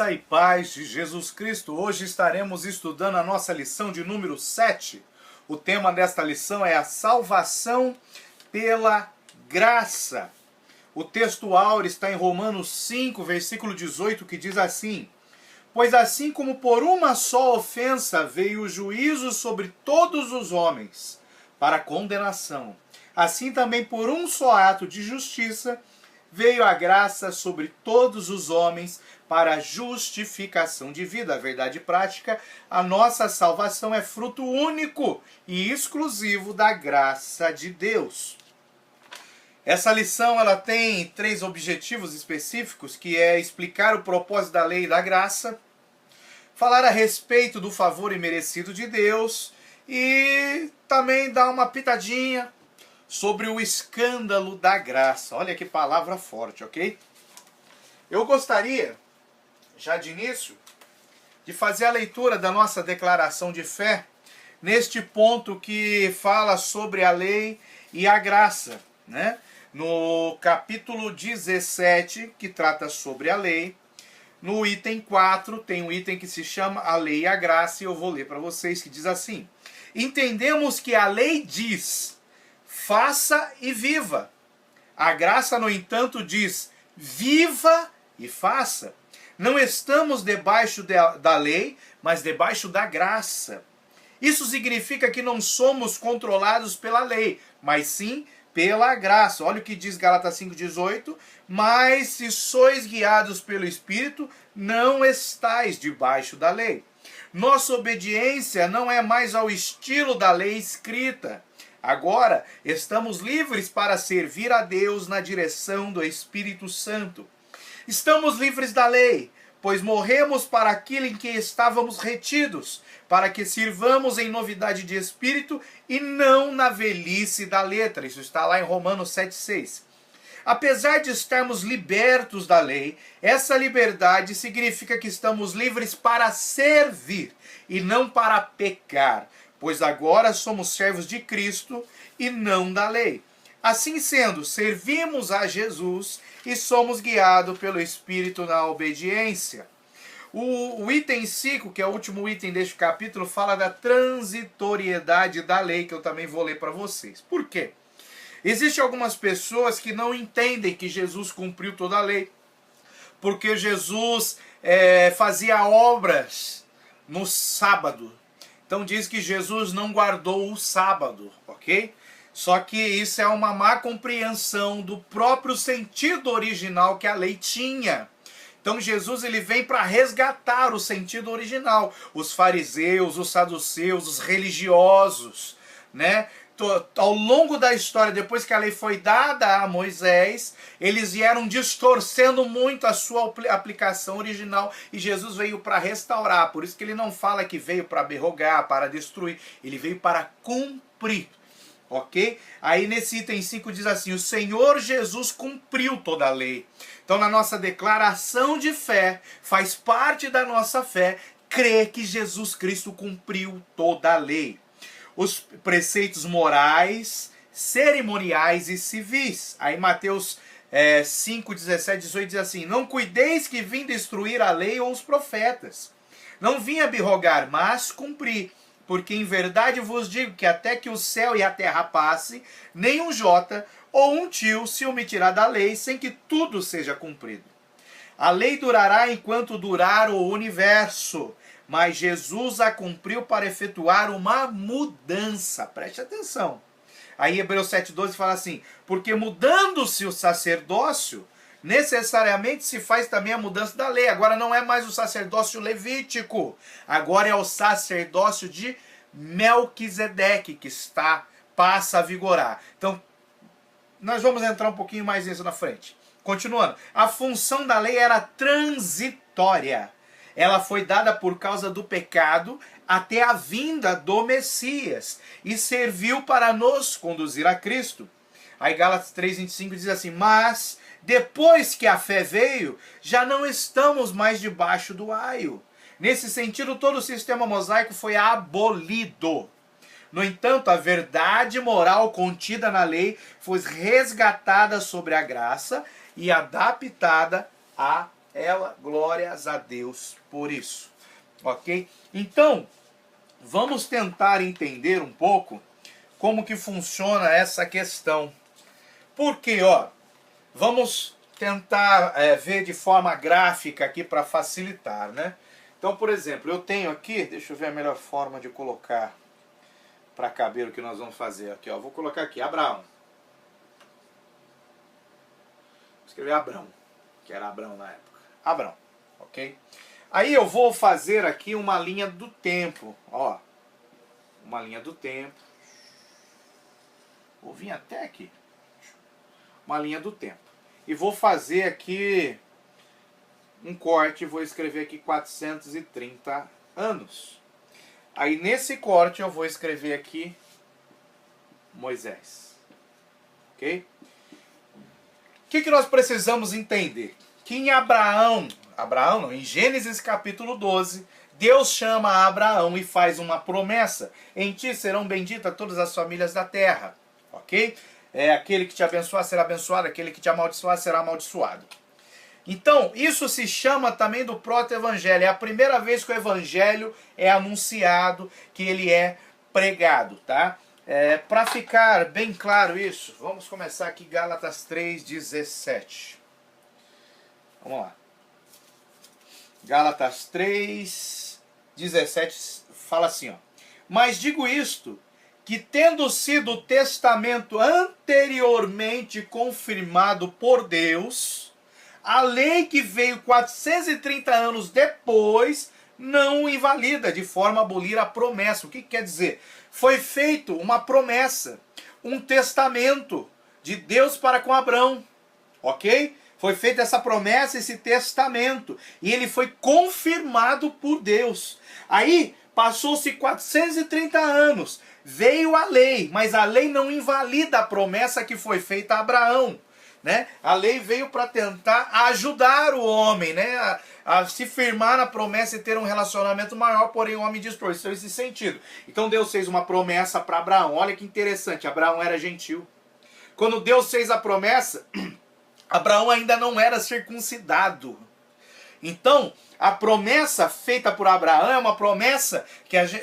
Graça e paz de Jesus Cristo. Hoje estaremos estudando a nossa lição de número 7. O tema desta lição é a salvação pela graça. O texto áureo está em Romanos 5, versículo 18, que diz assim: Pois assim como por uma só ofensa veio o juízo sobre todos os homens, para condenação, assim também por um só ato de justiça veio a graça sobre todos os homens para a justificação de vida. A verdade prática, a nossa salvação é fruto único e exclusivo da graça de Deus. Essa lição ela tem 3 objetivos específicos, que é explicar o propósito da lei e da graça, falar a respeito do favor imerecido de Deus e também dar uma pitadinha sobre o escândalo da graça. Olha que palavra forte, ok? Eu gostaria, já de início, de fazer a leitura da nossa declaração de fé neste ponto que fala sobre a lei e a graça, né? No capítulo 17, que trata sobre a lei, no item 4, tem um item que se chama a lei e a graça, e eu vou ler para vocês, que diz assim: Entendemos que a lei diz: faça e viva. A graça, no entanto, diz: viva e faça. Não estamos debaixo da lei, mas debaixo da graça. Isso significa que não somos controlados pela lei, mas sim pela graça. Olha o que diz Gálatas 5,18. Mas se sois guiados pelo Espírito, não estais debaixo da lei. Nossa obediência não é mais ao estilo da lei escrita. Agora, estamos livres para servir a Deus na direção do Espírito Santo. Estamos livres da lei, pois morremos para aquilo em que estávamos retidos, para que sirvamos em novidade de espírito e não na velhice da letra. Isso está lá em Romanos 7,6. Apesar de estarmos libertos da lei, essa liberdade significa que estamos livres para servir e não para pecar, pois agora somos servos de Cristo e não da lei. Assim sendo, servimos a Jesus e somos guiados pelo Espírito na obediência. O item 5, que é o último item deste capítulo, fala da transitoriedade da lei, que eu também vou ler para vocês. Por quê? Existem algumas pessoas que não entendem que Jesus cumpriu toda a lei, porque Jesus fazia obras no sábado. Então diz que Jesus não guardou o sábado, ok? Só que isso é uma má compreensão do próprio sentido original que a lei tinha. Então Jesus ele vem para resgatar o sentido original. Os fariseus, os saduceus, os religiosos, né? Ao longo da história, depois que a lei foi dada a Moisés, eles vieram distorcendo muito a sua aplicação original e Jesus veio para restaurar. Por isso que ele não fala que veio para berrogar, para destruir, ele veio para cumprir. Ok? Aí nesse item 5 diz assim: o Senhor Jesus cumpriu toda a lei. Então na nossa declaração de fé, faz parte da nossa fé, crer que Jesus Cristo cumpriu toda a lei. Os preceitos morais, cerimoniais e civis. Aí Mateus 5, 17, 18 diz assim: Não cuideis que vim destruir a lei ou os profetas. Não vim abirrogar, mas cumprir. Porque em verdade vos digo que até que o céu e a terra passe, nem um jota ou um tio se omitirá da lei, sem que tudo seja cumprido. A lei durará enquanto durar o universo, mas Jesus a cumpriu para efetuar uma mudança. Preste atenção. Aí Hebreus 7,12 fala assim: porque mudando-se o sacerdócio, necessariamente se faz também a mudança da lei. Agora não é mais o sacerdócio levítico, agora é o sacerdócio de Melquisedeque que passa a vigorar. Então, nós vamos entrar um pouquinho mais nisso na frente. Continuando, a função da lei era transitória. Ela foi dada por causa do pecado até a vinda do Messias e serviu para nos conduzir a Cristo. Aí Gálatas 3,25 diz assim: mas depois que a fé veio, já não estamos mais debaixo do aio. Nesse sentido, todo o sistema mosaico foi abolido. No entanto, a verdade moral contida na lei foi resgatada sobre a graça e adaptada à ela, glórias a Deus por isso. Ok? Então, vamos tentar entender um pouco como que funciona essa questão. Porque, ó, vamos tentar ver de forma gráfica aqui para facilitar, né? Então, por exemplo, eu tenho aqui, deixa eu ver a melhor forma de colocar para caber o que nós vamos fazer aqui, ó. Vou colocar aqui, Abraão. Vou escrever Abrão, que era Abrão na época. Abrão, ok? Aí eu vou fazer aqui uma linha do tempo, ó. Uma linha do tempo. Vou vir até aqui. Uma linha do tempo. E vou fazer aqui um corte, vou escrever aqui 430 anos. Aí nesse corte eu vou escrever aqui Moisés. Ok? O que nós precisamos entender? Que em em Gênesis capítulo 12, Deus chama Abraão e faz uma promessa. Em ti serão benditas todas as famílias da terra. Ok? Aquele que te abençoar será abençoado, aquele que te amaldiçoar será amaldiçoado. Então, isso se chama também do proto-evangelho. É a primeira vez que o evangelho é anunciado, que ele é pregado, tá? Para ficar bem claro isso, vamos começar aqui Gálatas 3:17. Vamos lá. Gálatas 3:17 fala assim, ó. Mas digo isto, que tendo sido o testamento anteriormente confirmado por Deus, a lei que veio 430 anos depois não invalida de forma a abolir a promessa. O que quer dizer? Foi feito uma promessa, um testamento de Deus para com Abrão, ok? Foi feita essa promessa, esse testamento, e ele foi confirmado por Deus. Aí, passou-se 430 anos, veio a lei, mas a lei não invalida a promessa que foi feita a Abraão. Né? A lei veio para tentar ajudar o homem, né? A se firmar na promessa e ter um relacionamento maior, porém o homem distorceu esse sentido. Então Deus fez uma promessa para Abraão. Olha que interessante, Abraão era gentil. Quando Deus fez a promessa, Abraão ainda não era circuncidado. Então, a promessa feita por Abraão é uma promessa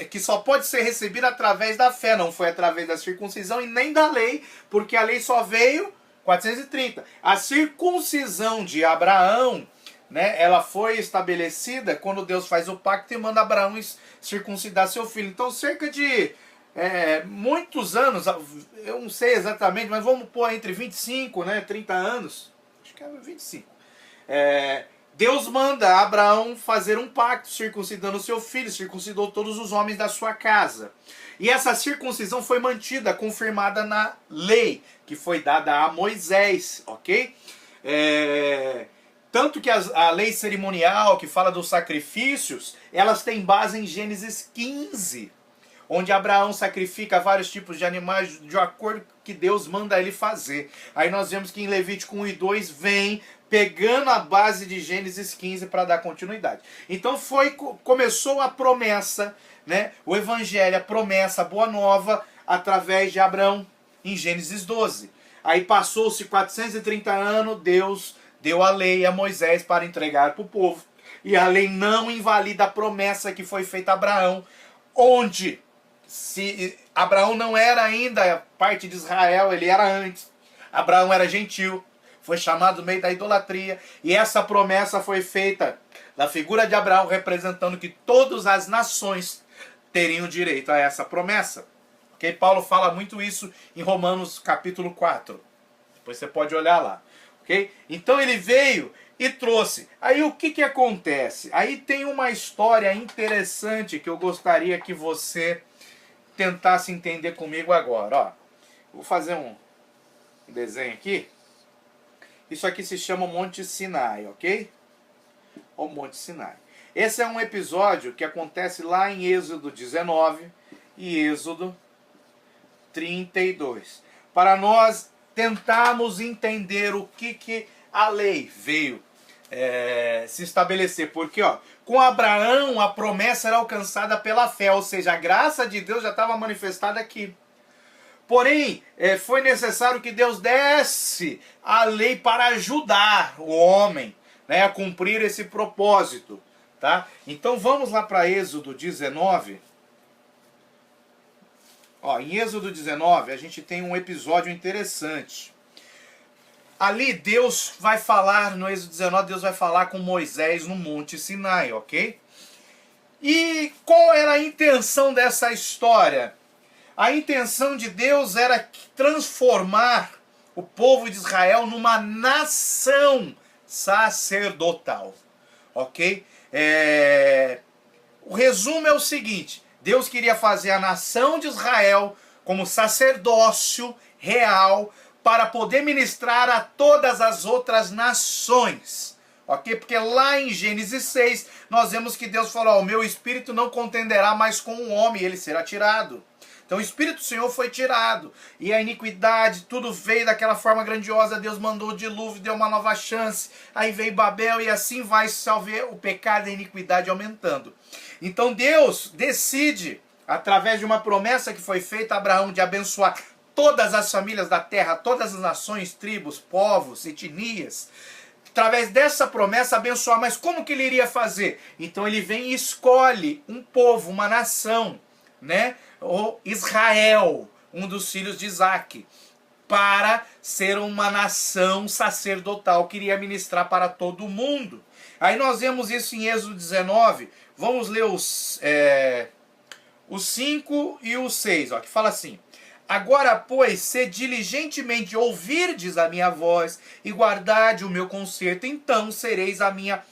que só pode ser recebida através da fé, não foi através da circuncisão e nem da lei, porque a lei só veio 430. A circuncisão de Abraão, né, ela foi estabelecida quando Deus faz o pacto e manda Abraão circuncidar seu filho. Então, cerca de muitos anos, eu não sei exatamente, mas vamos pôr entre 25, né, 30 anos, acho que é 25. Deus manda Abraão fazer um pacto, circuncidando seu filho, circuncidou todos os homens da sua casa. E essa circuncisão foi mantida, confirmada na lei, que foi dada a Moisés, ok? Tanto que a lei cerimonial, que fala dos sacrifícios, elas têm base em Gênesis 15, onde Abraão sacrifica vários tipos de animais de acordo com o que Deus manda ele fazer. Aí nós vemos que em Levítico 1 e 2 vem pegando a base de Gênesis 15 para dar continuidade. Então começou a promessa, né? O evangelho, a promessa, a boa nova, através de Abraão, em Gênesis 12. Aí passou-se 430 anos, Deus deu a lei a Moisés para entregar para o povo. E a lei não invalida a promessa que foi feita a Abraão, onde se Abraão não era ainda parte de Israel, ele era antes. Abraão era gentil, foi chamado no meio da idolatria, e essa promessa foi feita na figura de Abraão, representando que todas as nações teriam direito a essa promessa. Okay? Paulo fala muito isso em Romanos capítulo 4. Depois você pode olhar lá. Okay? Então ele veio e trouxe. Aí o que acontece? Aí tem uma história interessante que eu gostaria que você tentasse entender comigo agora. Ó, vou fazer um desenho aqui. Isso aqui se chama o Monte Sinai, ok? O Monte Sinai. Esse é um episódio que acontece lá em Êxodo 19 e Êxodo 32. Para nós tentarmos entender o que a lei veio se estabelecer. Porque ó, com Abraão a promessa era alcançada pela fé, ou seja, a graça de Deus já estava manifestada aqui. Porém, foi necessário que Deus desse a lei para ajudar o homem, né, a cumprir esse propósito. Tá? Então vamos lá para Êxodo 19. Ó, em Êxodo 19 a gente tem um episódio interessante. Ali Deus vai falar, no Êxodo 19, Deus vai falar com Moisés no Monte Sinai, ok? E qual era a intenção dessa história? A intenção de Deus era transformar o povo de Israel numa nação sacerdotal, ok? O resumo é o seguinte: Deus queria fazer a nação de Israel como sacerdócio real para poder ministrar a todas as outras nações, ok? Porque lá em Gênesis 6 nós vemos que Deus falou: o meu espírito não contenderá mais com o homem, ele será tirado. Então o Espírito do Senhor foi tirado, e a iniquidade, tudo veio daquela forma grandiosa. Deus mandou o dilúvio, deu uma nova chance, aí veio Babel, e assim vai salvar o pecado e a iniquidade aumentando. Então Deus decide, através de uma promessa que foi feita a Abraão, de abençoar todas as famílias da terra, todas as nações, tribos, povos, etnias. Através dessa promessa abençoar, mas como que ele iria fazer? Então ele vem e escolhe um povo, uma nação, né? O Israel, um dos filhos de Isaac, para ser uma nação sacerdotal que iria ministrar para todo mundo. Aí nós vemos isso em Êxodo 19. Vamos ler os 5 e o 6, ó, que fala assim: agora, pois, se diligentemente ouvirdes a minha voz e guardardes o meu conserto, então sereis a minha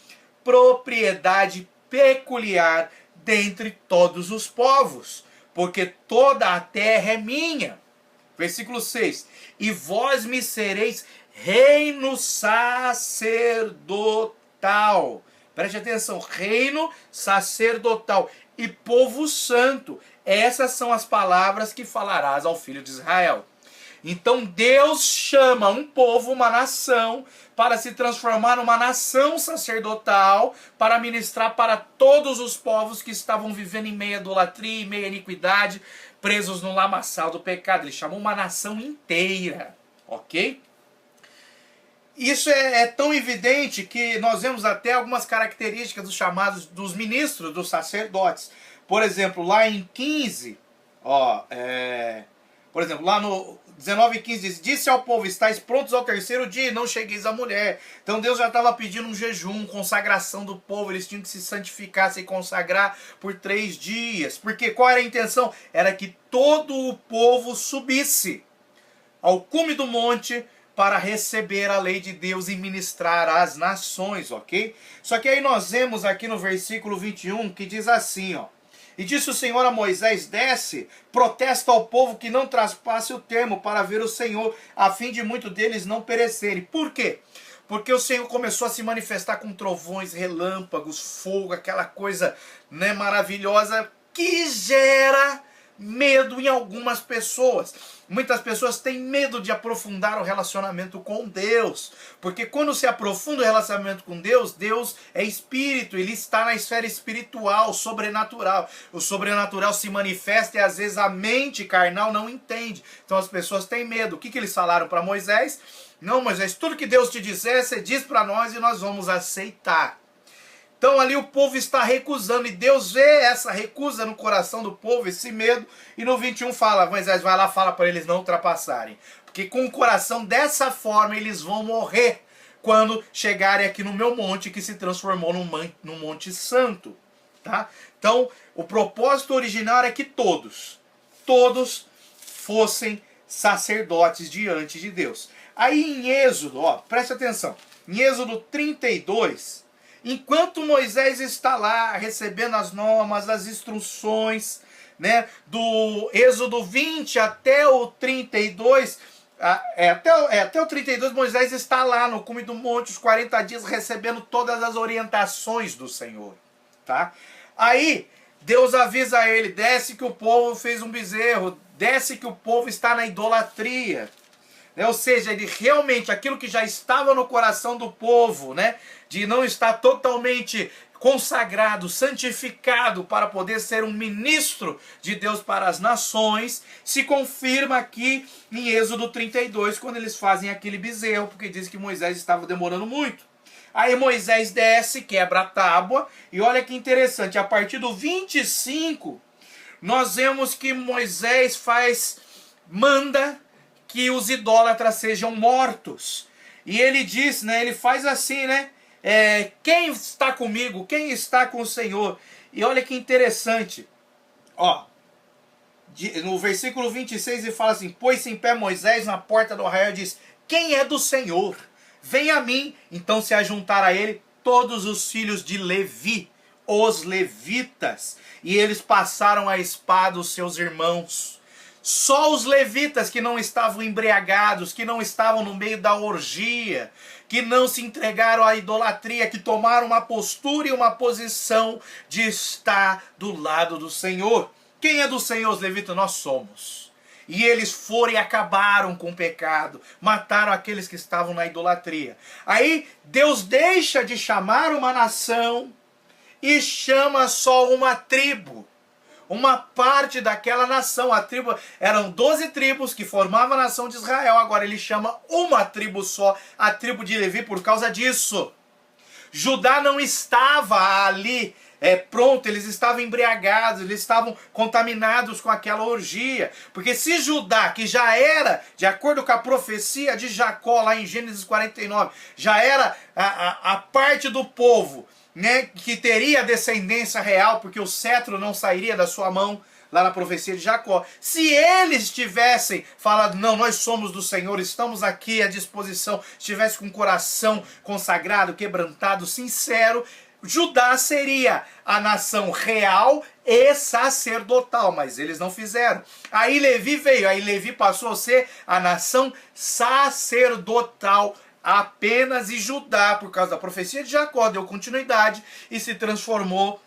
propriedade peculiar dentre todos os povos, porque toda a terra é minha. Versículo 6. E vós me sereis reino sacerdotal. Preste atenção, reino sacerdotal e povo santo. Essas são as palavras que falarás ao filho de Israel. Então Deus chama um povo, uma nação, para se transformar numa nação sacerdotal, para ministrar para todos os povos que estavam vivendo em meia idolatria, em meia iniquidade, presos no lamaçal do pecado. Ele chamou uma nação inteira, ok? Isso é tão evidente que nós vemos até algumas características dos chamados dos ministros, dos sacerdotes. Por exemplo, lá em 15, por exemplo, lá no 19:15 diz: disse ao povo, estáis prontos ao terceiro dia e não chegueis à mulher. Então Deus já estava pedindo um jejum, consagração do povo. Eles tinham que se santificar, se consagrar por 3 dias. Porque qual era a intenção? Era que todo o povo subisse ao cume do monte para receber a lei de Deus e ministrar às nações, ok? Só que aí nós vemos aqui no versículo 21 que diz assim, ó: e disse o Senhor a Moisés: desce, protesta ao povo que não traspasse o termo para ver o Senhor, a fim de muitos deles não perecerem. Por quê? Porque o Senhor começou a se manifestar com trovões, relâmpagos, fogo, aquela coisa, né, maravilhosa, que gera medo em algumas pessoas. Muitas pessoas têm medo de aprofundar o relacionamento com Deus, porque quando se aprofunda o relacionamento com Deus, Deus é espírito, ele está na esfera espiritual, sobrenatural. O sobrenatural se manifesta e às vezes a mente carnal não entende. Então as pessoas têm medo. O que eles falaram para Moisés? Não, Moisés, tudo que Deus te disser, você diz para nós e nós vamos aceitar. Então ali o povo está recusando, e Deus vê essa recusa no coração do povo, esse medo, e no 21 fala: Moisés, vai lá, fala para eles não ultrapassarem, porque com o coração dessa forma eles vão morrer quando chegarem aqui no meu monte, que se transformou num monte santo, tá? Então o propósito original era que todos fossem sacerdotes diante de Deus. Aí em Êxodo, ó, preste atenção, em Êxodo 32, enquanto Moisés está lá recebendo as normas, as instruções, né, do Êxodo 20 até o 32, até o 32 Moisés está lá no cume do monte, os 40 dias, recebendo todas as orientações do Senhor, tá? Aí Deus avisa a ele: desce que o povo fez um bezerro, desce que o povo está na idolatria. Ou seja, ele realmente, aquilo que já estava no coração do povo, né, de não estar totalmente consagrado, santificado para poder ser um ministro de Deus para as nações, se confirma aqui em Êxodo 32, quando eles fazem aquele bezerro, porque diz que Moisés estava demorando muito. Aí Moisés desce, quebra a tábua, e olha que interessante, a partir do 25, nós vemos que Moisés manda que os idólatras sejam mortos. E ele diz, né, ele faz assim, né, quem está comigo, quem está com o Senhor? E olha que interessante, ó, no versículo 26 ele fala assim, pôs-se em pé Moisés na porta do arraial e diz, quem é do Senhor? Vem a mim. Então se ajuntaram a ele todos os filhos de Levi, os levitas, e eles passaram a espada os seus irmãos. Só os levitas que não estavam embriagados, que não estavam no meio da orgia, que não se entregaram à idolatria, que tomaram uma postura e uma posição de estar do lado do Senhor. Quem é do Senhor? Os levitas, nós somos. E eles foram e acabaram com o pecado, mataram aqueles que estavam na idolatria. Aí Deus deixa de chamar uma nação e chama só uma tribo, uma parte daquela nação. A tribo, eram 12 tribos que formavam a nação de Israel, agora ele chama uma tribo só, a tribo de Levi, por causa disso. Judá não estava ali pronto, eles estavam embriagados, eles estavam contaminados com aquela orgia. Porque se Judá, que já era, de acordo com a profecia de Jacó, lá em Gênesis 49, já era a parte do povo, né, que teria descendência real, porque o cetro não sairia da sua mão, lá na profecia de Jacó. Se eles tivessem falado, não, nós somos do Senhor, estamos aqui à disposição, estivesse com o coração consagrado, quebrantado, sincero, Judá seria a nação real e sacerdotal, mas eles não fizeram. Aí Levi veio, aí Levi passou a ser a nação sacerdotal apenas, e Judá, por causa da profecia de Jacó, deu continuidade e se transformou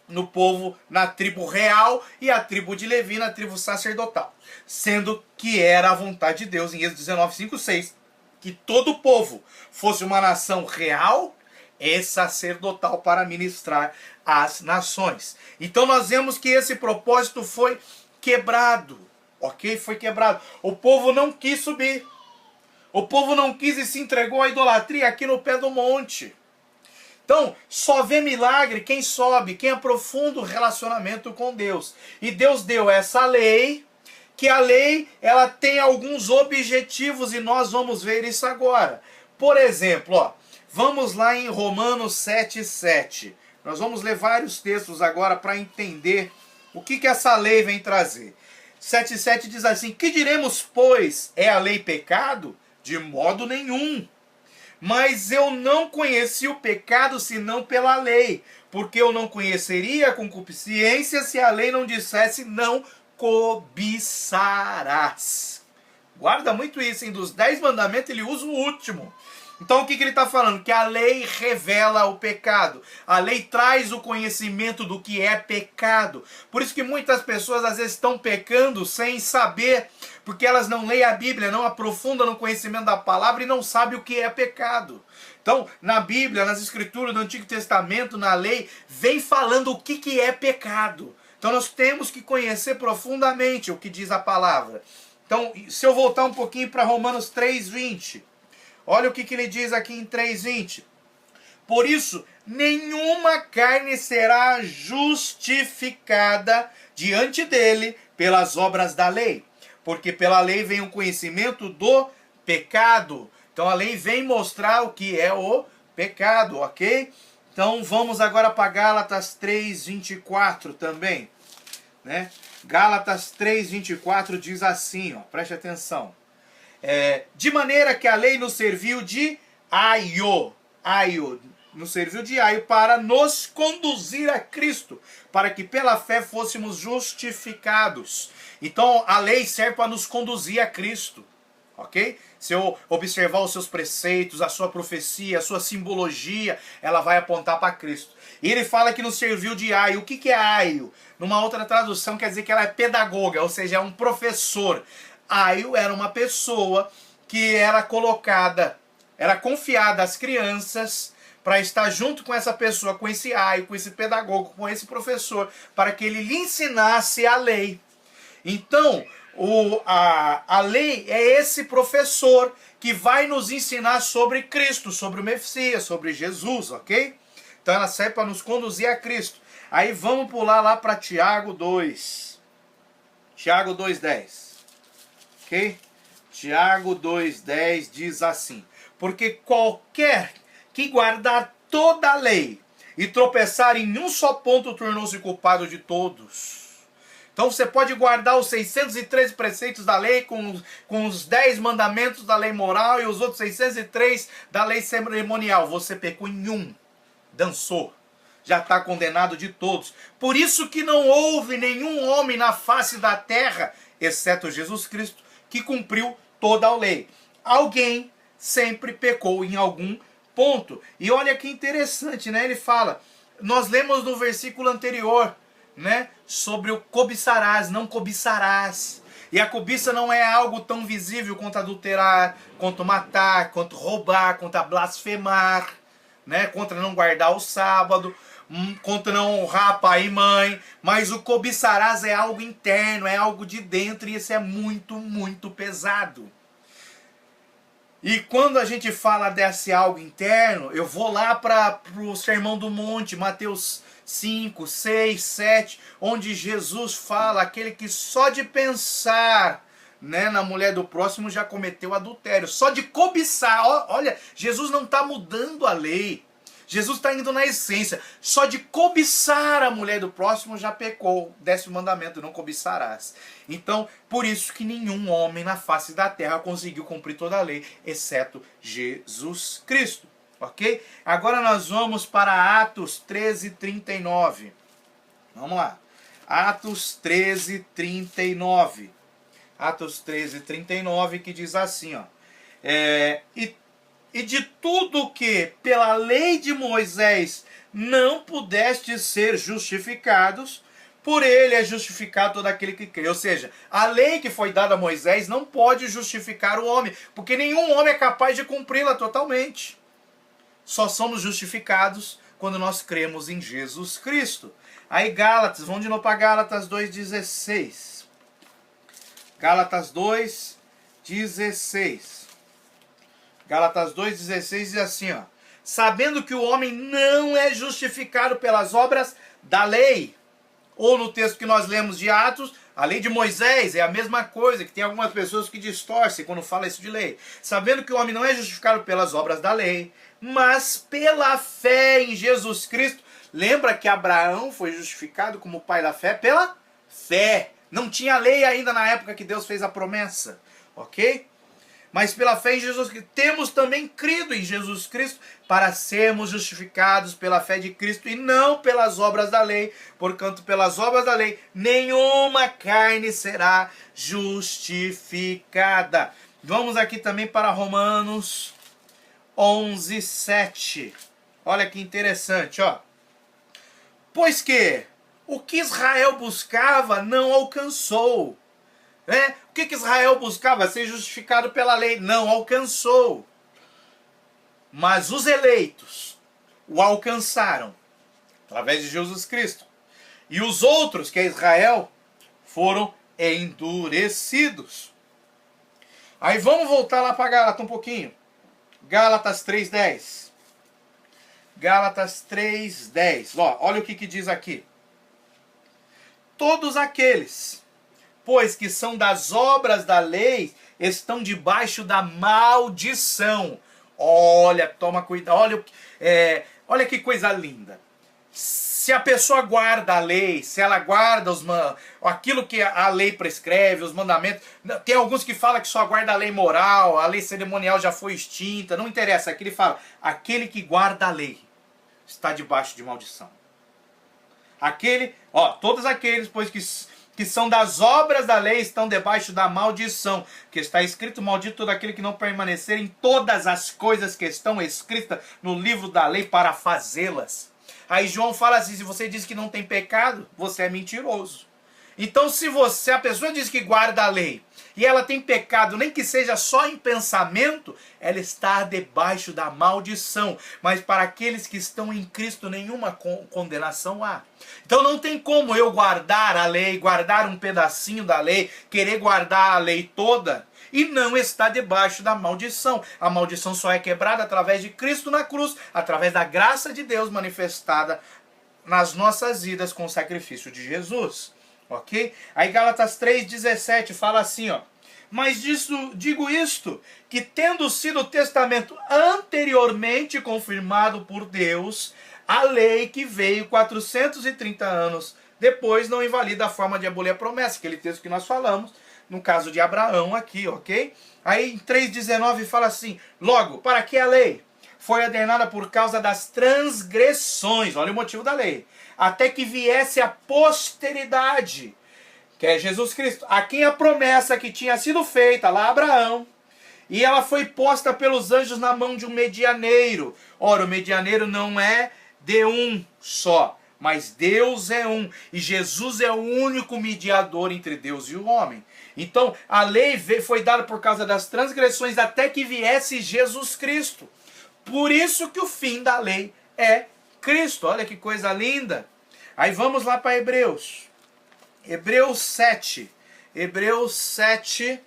no povo, na tribo real, e a tribo de Levi na tribo sacerdotal. Sendo que era a vontade de Deus, em Êxodo 19, 5, 6, que todo o povo fosse uma nação real e sacerdotal para ministrar às nações. Então nós vemos que esse propósito foi quebrado, ok? Foi quebrado. O povo não quis subir. O povo não quis e se entregou à idolatria aqui no pé do monte. Então, só vê milagre quem sobe, quem aprofunda o relacionamento com Deus. E Deus deu essa lei, que a lei ela tem alguns objetivos e nós vamos ver isso agora. Por exemplo, ó, vamos lá em Romanos 7,7. Nós vamos ler vários textos agora para entender o que essa lei vem trazer. 7,7 diz assim, que diremos, pois, é a lei pecado? De modo nenhum. Mas eu não conheci o pecado senão pela lei, porque eu não conheceria a concupiscência se a lei não dissesse não cobiçarás. Guarda muito isso, hein? Dos 10 mandamentos ele usa o último. Então o que ele está falando? Que a lei revela o pecado. A lei traz o conhecimento do que é pecado. Por isso que muitas pessoas às vezes estão pecando sem saber, porque elas não leem a Bíblia, não aprofundam no conhecimento da palavra e não sabem o que é pecado. Então, na Bíblia, nas Escrituras, no Antigo Testamento, na lei, vem falando o que é pecado. Então nós temos que conhecer profundamente o que diz a palavra. Então, se eu voltar um pouquinho para Romanos 3,20... olha o que ele diz aqui em 3,20. Por isso, nenhuma carne será justificada diante dele pelas obras da lei. Porque pela lei vem o conhecimento do pecado. Então a lei vem mostrar o que é o pecado, ok? Então vamos agora para Gálatas 3,24 também. Né? Gálatas 3,24 diz assim, ó, preste atenção. De maneira que a lei nos serviu de aio, nos serviu de aio para nos conduzir a Cristo, para que pela fé fôssemos justificados. Então a lei serve para nos conduzir a Cristo, ok? Se eu observar os seus preceitos, a sua profecia, a sua simbologia, ela vai apontar para Cristo. E ele fala que nos serviu de aio. O que é aio? Numa outra tradução quer dizer que ela é pedagoga, ou seja, é um professor. Aio era uma pessoa que era colocada, era confiada às crianças para estar junto com essa pessoa, com esse aio, com esse pedagogo, com esse professor, para que ele lhe ensinasse a lei. Então, A lei é esse professor que vai nos ensinar sobre Cristo, sobre o Messias, sobre Jesus, ok? Então ela serve para nos conduzir a Cristo. Aí vamos pular lá para Tiago 2. Tiago 2,10. Ok? Tiago 2,10 diz assim: porque qualquer que guardar toda a lei e tropeçar em um só ponto tornou-se culpado de todos. Então você pode guardar os 613 preceitos da lei com os 10 mandamentos da lei moral e os outros 603 da lei cerimonial. Você pecou em um, dançou, já está condenado de todos. Por isso que não houve nenhum homem na face da terra, exceto Jesus Cristo, que cumpriu toda a lei. Alguém sempre pecou em algum ponto. E olha que interessante, né? Ele fala, nós lemos no versículo anterior, né, sobre o cobiçarás, não cobiçarás. E a cobiça não é algo tão visível quanto adulterar, quanto matar, quanto roubar, quanto blasfemar, né, contra não guardar o sábado, contra não honrar pai e mãe. Mas o cobiçarás é algo interno, é algo de dentro, e isso é muito, muito pesado. E quando a gente fala desse algo interno, eu vou lá para o Sermão do Monte, Mateus 5, 6, 7, onde Jesus fala, aquele que só de pensar, né, na mulher do próximo já cometeu adultério. Só de cobiçar, olha, Jesus não está mudando a lei. Jesus está indo na essência. Só de cobiçar a mulher do próximo já pecou. 10º mandamento, não cobiçarás. Então, por isso que nenhum homem na face da terra conseguiu cumprir toda a lei, exceto Jesus Cristo. Ok? Agora nós vamos para Atos 13, 39. Vamos lá. Atos 13, 39. Atos 13, 39, que diz assim, ó. E de tudo que pela lei de Moisés não pudeste ser justificados, por ele é justificado todo aquele que crê. Ou seja, a lei que foi dada a Moisés não pode justificar o homem, porque nenhum homem é capaz de cumpri-la totalmente. Só somos justificados quando nós cremos em Jesus Cristo. Aí Gálatas, vamos de novo para Gálatas 2,16. Gálatas 2,16. Gálatas 2,16 diz assim, ó. Sabendo que o homem não é justificado pelas obras da lei. Ou no texto que nós lemos de Atos, a lei de Moisés é a mesma coisa, que tem algumas pessoas que distorcem quando fala isso de lei. Sabendo que o homem não é justificado pelas obras da lei, mas pela fé em Jesus Cristo. Lembra que Abraão foi justificado como pai da fé pela fé. Não tinha lei ainda na época que Deus fez a promessa, ok? Mas pela fé em Jesus Cristo, temos também crido em Jesus Cristo para sermos justificados pela fé de Cristo e não pelas obras da lei. Porquanto pelas obras da lei nenhuma carne será justificada. Vamos aqui também para Romanos 11, 7. Olha que interessante, ó. Pois que o que Israel buscava não alcançou. O que Israel buscava? Ser justificado pela lei. Não alcançou. Mas os eleitos o alcançaram através de Jesus Cristo. E os outros, que é Israel, foram endurecidos. Aí vamos voltar lá para Gálatas um pouquinho. Gálatas 3,10. Gálatas 3,10. Olha o que diz aqui. Todos aqueles, pois que são das obras da lei, estão debaixo da maldição. Olha, toma cuidado, olha que coisa linda. Se a pessoa guarda a lei, se ela guarda aquilo que a lei prescreve, os mandamentos, tem alguns que falam que só guarda a lei moral, a lei cerimonial já foi extinta, não interessa, aqui ele fala, aquele que guarda a lei está debaixo de maldição. Todos aqueles, pois que são das obras da lei, estão debaixo da maldição, que está escrito, maldito todo aquele que não permanecer em todas as coisas que estão escritas no livro da lei para fazê-las. Aí João fala assim, se você diz que não tem pecado, você é mentiroso. Então, se a pessoa diz que guarda a lei e ela tem pecado, nem que seja só em pensamento, ela está debaixo da maldição. Mas para aqueles que estão em Cristo, nenhuma condenação há. Então não tem como eu guardar a lei, guardar um pedacinho da lei, querer guardar a lei toda e não estar debaixo da maldição. A maldição só é quebrada através de Cristo na cruz, através da graça de Deus manifestada nas nossas vidas com o sacrifício de Jesus. Ok? Aí Gálatas 3,17 fala assim, ó. Mas digo isto, que tendo sido o testamento anteriormente confirmado por Deus, a lei que veio 430 anos depois não invalida a forma de abolir a promessa, aquele texto que nós falamos, no caso de Abraão aqui, ok? Aí em 3,19 fala assim, logo, para que a lei? Foi ordenada por causa das transgressões, olha o motivo da lei, até que viesse a posteridade, que é Jesus Cristo, a quem a promessa que tinha sido feita lá a Abraão, e ela foi posta pelos anjos na mão de um medianeiro. Ora, o medianeiro não é de um só, mas Deus é um, e Jesus é o único mediador entre Deus e o homem. Então, a lei foi dada por causa das transgressões até que viesse Jesus Cristo. Por isso que o fim da lei é Cristo. Olha que coisa linda. Aí vamos lá para Hebreus. Hebreus 7. Hebreus 7,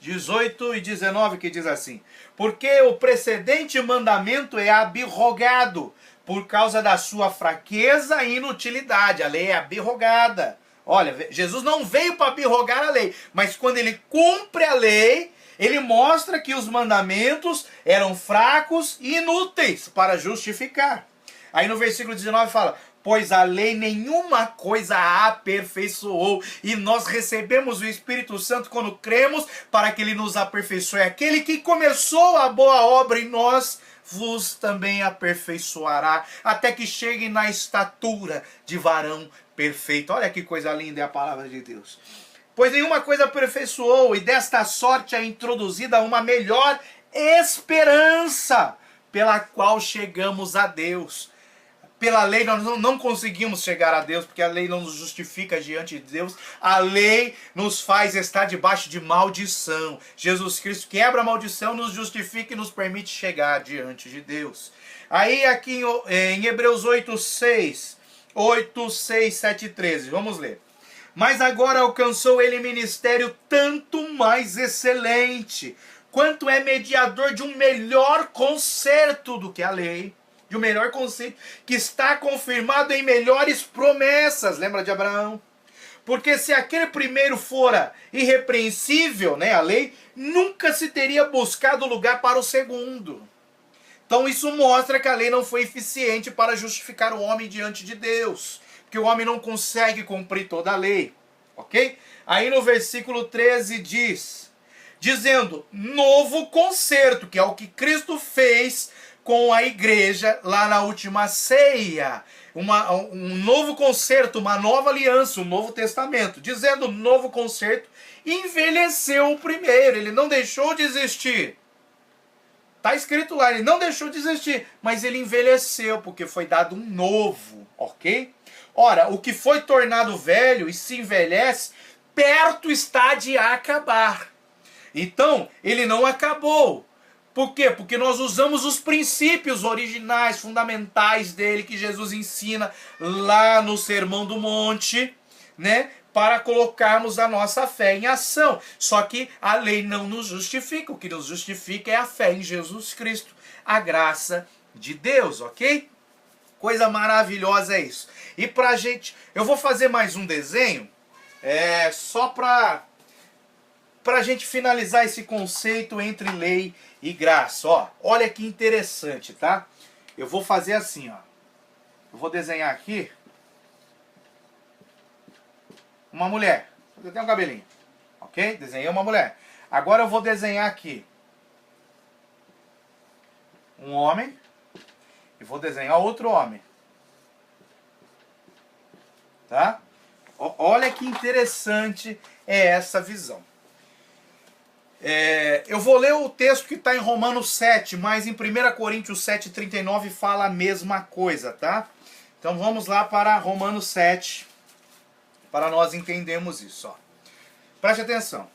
18 e 19, que diz assim. Porque o precedente mandamento é abrogado por causa da sua fraqueza e inutilidade. A lei é abrogada. Olha, Jesus não veio para abrogar a lei, mas quando ele cumpre a lei, ele mostra que os mandamentos eram fracos e inúteis para justificar. Aí no versículo 19 fala, pois a lei nenhuma coisa aperfeiçoou, e nós recebemos o Espírito Santo quando cremos, para que ele nos aperfeiçoe. Aquele que começou a boa obra em nós, vos também aperfeiçoará, até que chegue na estatura de varão perfeito. Olha que coisa linda é a palavra de Deus. Pois nenhuma coisa aperfeiçoou, e desta sorte é introduzida uma melhor esperança, pela qual chegamos a Deus. Pela lei nós não conseguimos chegar a Deus, porque a lei não nos justifica diante de Deus. A lei nos faz estar debaixo de maldição. Jesus Cristo quebra a maldição, nos justifica e nos permite chegar diante de Deus. Aí aqui em Hebreus 8, 6, 7 e 13, vamos ler. Mas agora alcançou ele ministério tanto mais excelente, quanto é mediador de um melhor concerto do que a lei, de um melhor conceito, que está confirmado em melhores promessas. Lembra de Abraão? Porque se aquele primeiro fora irrepreensível, né, a lei, nunca se teria buscado lugar para o segundo. Então isso mostra que a lei não foi eficiente para justificar o homem diante de Deus, porque o homem não consegue cumprir toda a lei, ok? Aí no versículo 13 diz, dizendo, novo concerto, que é o que Cristo fez com a igreja lá na última ceia, um novo concerto, uma nova aliança, um novo testamento, dizendo novo concerto, envelheceu o primeiro, ele não deixou de existir. Está escrito lá, ele não deixou de existir, mas ele envelheceu, porque foi dado um novo, ok? Ora, o que foi tornado velho e se envelhece, perto está de acabar. Então, ele não acabou. Por quê? Porque nós usamos os princípios originais, fundamentais dele, que Jesus ensina lá no Sermão do Monte, né? Para colocarmos a nossa fé em ação. Só que a lei não nos justifica. O que nos justifica é a fé em Jesus Cristo. A graça de Deus, ok? Coisa maravilhosa é isso. E pra gente... Eu vou fazer mais um desenho. Só pra gente finalizar esse conceito entre lei e graça. Ó, olha que interessante, tá? Eu vou fazer assim, ó. Eu vou desenhar aqui uma mulher. Vou desenhar um cabelinho. Ok? Desenhei uma mulher. Agora eu vou desenhar aqui um homem e vou desenhar outro homem. Tá? Olha que interessante é essa visão. Eu vou ler o texto que está em Romanos 7, mas em 1 Coríntios 7,39 fala a mesma coisa, tá? Então vamos lá para Romanos 7, a para nós entendermos isso. Ó. Preste atenção.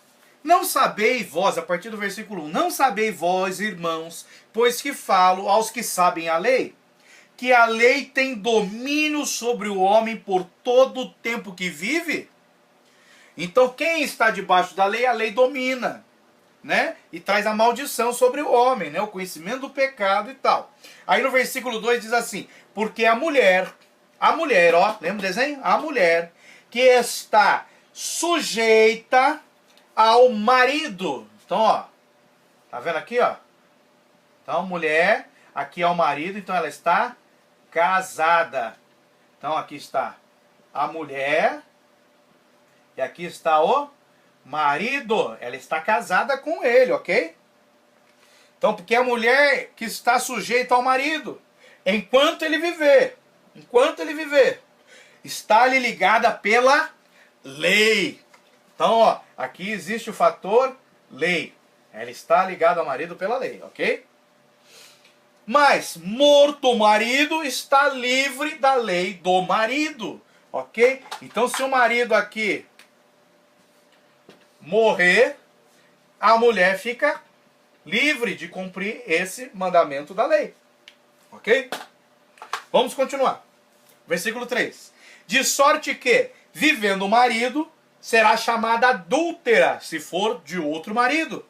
Não sabeis vós, a partir do versículo 1, não sabeis vós, irmãos, pois que falo aos que sabem a lei, que a lei tem domínio sobre o homem por todo o tempo que vive? Então quem está debaixo da lei, a lei domina, né? E traz a maldição sobre o homem, né? O conhecimento do pecado e tal. Aí no versículo 2 diz assim, porque a mulher, ó, lembra o desenho? A mulher que está sujeita ao marido. Então, ó, tá vendo aqui, ó? Então, mulher, aqui é o marido, então ela está casada. Então, aqui está a mulher e aqui está o marido. Ela está casada com ele, ok? Então, porque a mulher que está sujeita ao marido, enquanto ele viver, está lhe ligada pela lei. Então, ó, aqui existe o fator lei. Ela está ligada ao marido pela lei, ok? Mas, morto o marido, está livre da lei do marido, ok? Então, se o marido aqui morrer, a mulher fica livre de cumprir esse mandamento da lei, ok? Vamos continuar. Versículo 3. De sorte que, vivendo o marido, será chamada adúltera, se for de outro marido.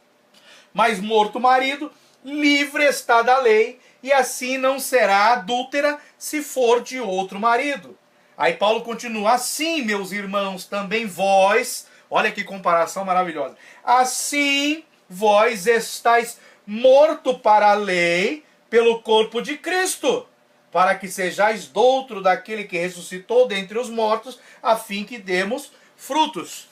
Mas morto o marido, livre está da lei, e assim não será adúltera, se for de outro marido. Aí Paulo continua, assim, meus irmãos, também vós, olha que comparação maravilhosa, assim vós estáis morto para a lei, pelo corpo de Cristo, para que sejais doutro daquele que ressuscitou dentre os mortos, a fim que demos frutos.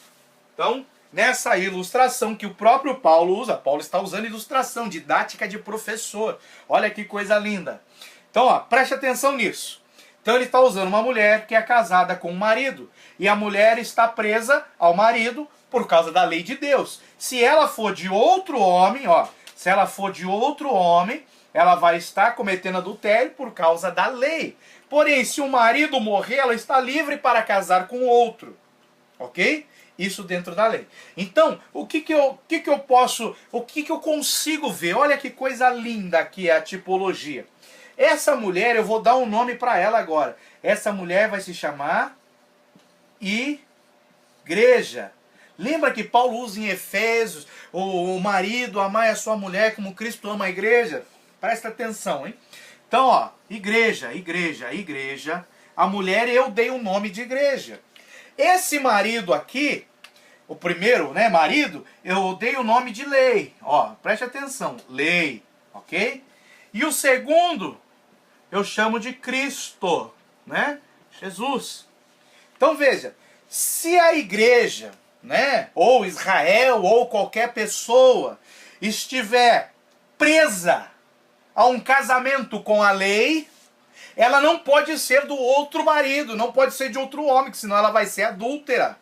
Então, nessa ilustração que o próprio Paulo usa, Paulo está usando ilustração, didática de professor. Olha que coisa linda. Então, ó, preste atenção nisso. Então ele está usando uma mulher que é casada com um marido. E a mulher está presa ao marido por causa da lei de Deus. Se ela for de outro homem, ó, se ela for de outro homem, ela vai estar cometendo adultério por causa da lei. Porém, se o marido morrer, ela está livre para casar com outro. Ok? Isso dentro da lei. Então, o que eu consigo ver? Olha que coisa linda que é a tipologia. Essa mulher, eu vou dar um nome para ela agora. Essa mulher vai se chamar igreja. Lembra que Paulo usa em Efésios, o marido amar a sua mulher como Cristo ama a igreja? Presta atenção, hein? Então, ó, igreja. A mulher, eu dei o nome de igreja. Esse marido aqui, o primeiro, né, marido, eu dei o nome de lei. Ó, preste atenção, lei, ok? E o segundo, eu chamo de Cristo, né? Jesus. Então veja, se a igreja, né, ou Israel, ou qualquer pessoa, estiver presa a um casamento com a lei, ela não pode ser do outro marido, não pode ser de outro homem, senão ela vai ser adúltera.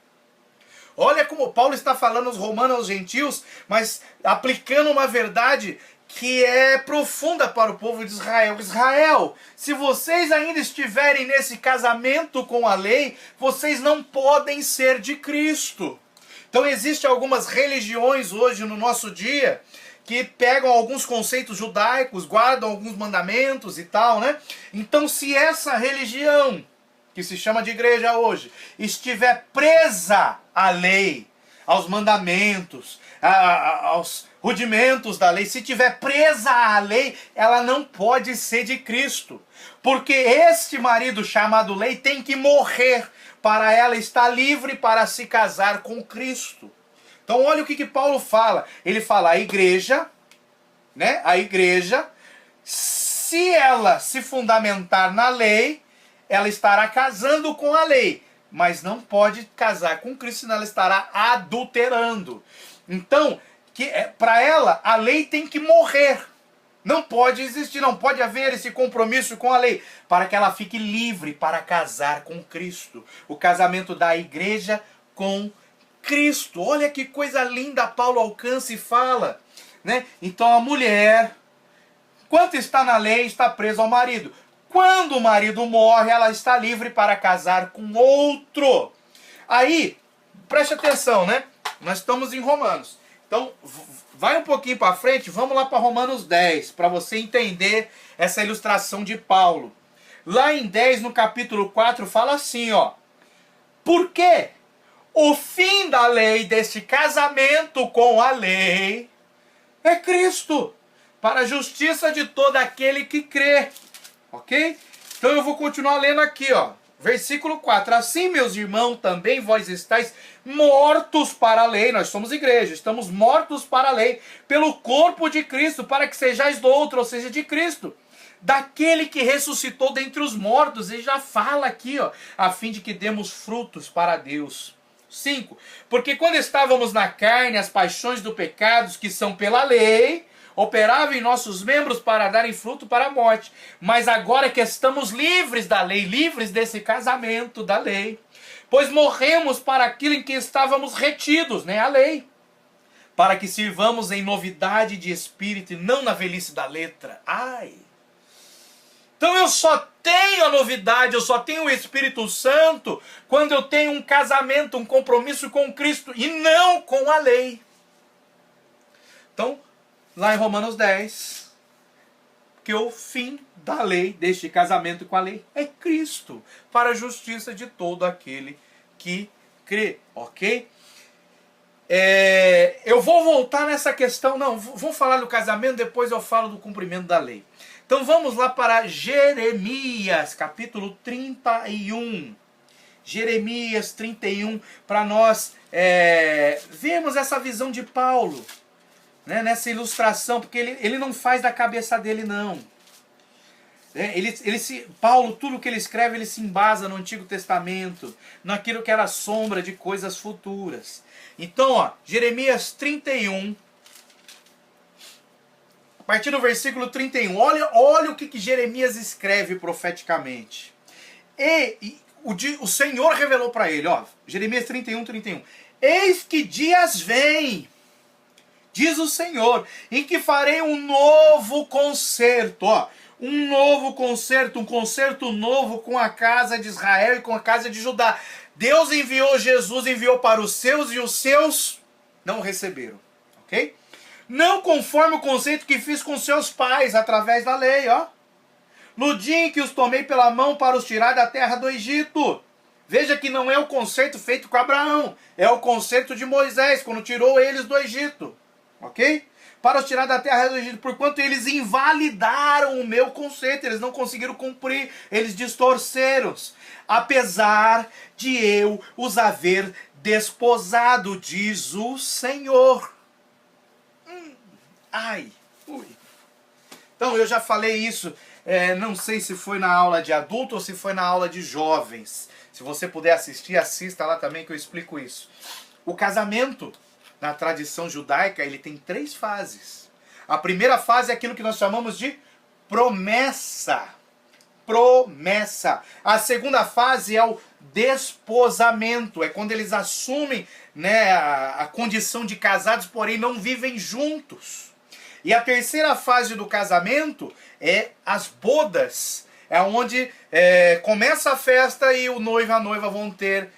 Olha como Paulo está falando aos romanos, aos gentios, mas aplicando uma verdade que é profunda para o povo de Israel. Israel, se vocês ainda estiverem nesse casamento com a lei, vocês não podem ser de Cristo. Então existem algumas religiões hoje no nosso dia que pegam alguns conceitos judaicos, guardam alguns mandamentos e tal, né? Então, se essa religião, que se chama de igreja hoje, estiver presa à lei, aos mandamentos, aos rudimentos da lei, se estiver presa à lei, ela não pode ser de Cristo. Porque este marido chamado lei tem que morrer para ela estar livre para se casar com Cristo. Então olha o que Paulo fala. Ele fala a igreja, né? A igreja, se ela se fundamentar na lei, ela estará casando com a lei, mas não pode casar com Cristo, senão ela estará adulterando. Então, para ela, a lei tem que morrer. Não pode existir, não pode haver esse compromisso com a lei, para que ela fique livre para casar com Cristo. O casamento da igreja com Cristo. Olha que coisa linda Paulo alcança e fala, né? Então a mulher, enquanto está na lei, está presa ao marido. Quando o marido morre, ela está livre para casar com outro. Aí, preste atenção, né? Nós estamos em Romanos. Então, vai um pouquinho para frente, vamos lá para Romanos 10, para você entender essa ilustração de Paulo. Lá em 10, no capítulo 4, fala assim, ó. Por quê? O fim da lei, deste casamento com a lei, é Cristo, para a justiça de todo aquele que crê. Ok? Então eu vou continuar lendo aqui, ó. Versículo 4. Assim, meus irmãos, também vós estáis mortos para a lei. Nós somos igreja, estamos mortos para a lei, pelo corpo de Cristo, para que sejais do outro, ou seja, de Cristo. Daquele que ressuscitou dentre os mortos. Ele já fala aqui, ó, a fim de que demos frutos para Deus. 5. Porque quando estávamos na carne, as paixões do pecado, que são pela lei, operavam em nossos membros para darem fruto para a morte. Mas agora que estamos livres da lei, livres desse casamento da lei, pois morremos para aquilo em que estávamos retidos, né, a lei, para que sirvamos em novidade de espírito e não na velhice da letra. Ai! Então eu só tenho a novidade, eu só tenho o Espírito Santo quando eu tenho um casamento, um compromisso com Cristo e não com a lei. Então, lá em Romanos 10, que o fim da lei, deste casamento com a lei, é Cristo, para a justiça de todo aquele que crê, ok? Eu vou voltar nessa questão, não, vou falar do casamento, depois eu falo do cumprimento da lei. Então vamos lá para Jeremias, capítulo 31. Jeremias 31, para nós vermos essa visão de Paulo, né, nessa ilustração, porque ele não faz da cabeça dele, não. Paulo, tudo que ele escreve, ele se embasa no Antigo Testamento, naquilo que era sombra de coisas futuras. Então, ó, Jeremias 31, a partir do versículo 31, olha o que Jeremias escreve profeticamente. O Senhor revelou para ele, ó, Jeremias 31, 31. Eis que dias vêm, diz o Senhor, em que farei um novo concerto, ó, um novo concerto, um concerto novo com a casa de Israel e com a casa de Judá. Deus enviou Jesus, enviou para os seus e os seus não receberam, ok? Não conforme o conceito que fiz com seus pais através da lei, ó. No dia em que os tomei pela mão para os tirar da terra do Egito. Veja que não é o conceito feito com Abraão, é o conceito de Moisés, quando tirou eles do Egito, ok? Para os tirar da terra do Egito, porquanto eles invalidaram o meu conceito, eles não conseguiram cumprir, eles distorceram, apesar de eu os haver desposado, diz o Senhor. Ai, ui. Então eu já falei isso, não sei se foi na aula de adulto ou se foi na aula de jovens. Se você puder assistir, assista lá também que eu explico isso. O casamento, na tradição judaica, ele tem 3 fases. A primeira fase é aquilo que nós chamamos de promessa. Promessa. A segunda fase é o desposamento. É quando eles assumem, né, a condição de casados, porém não vivem juntos. E a terceira fase do casamento é as bodas. É onde começa a festa e o noivo e a noiva vão ter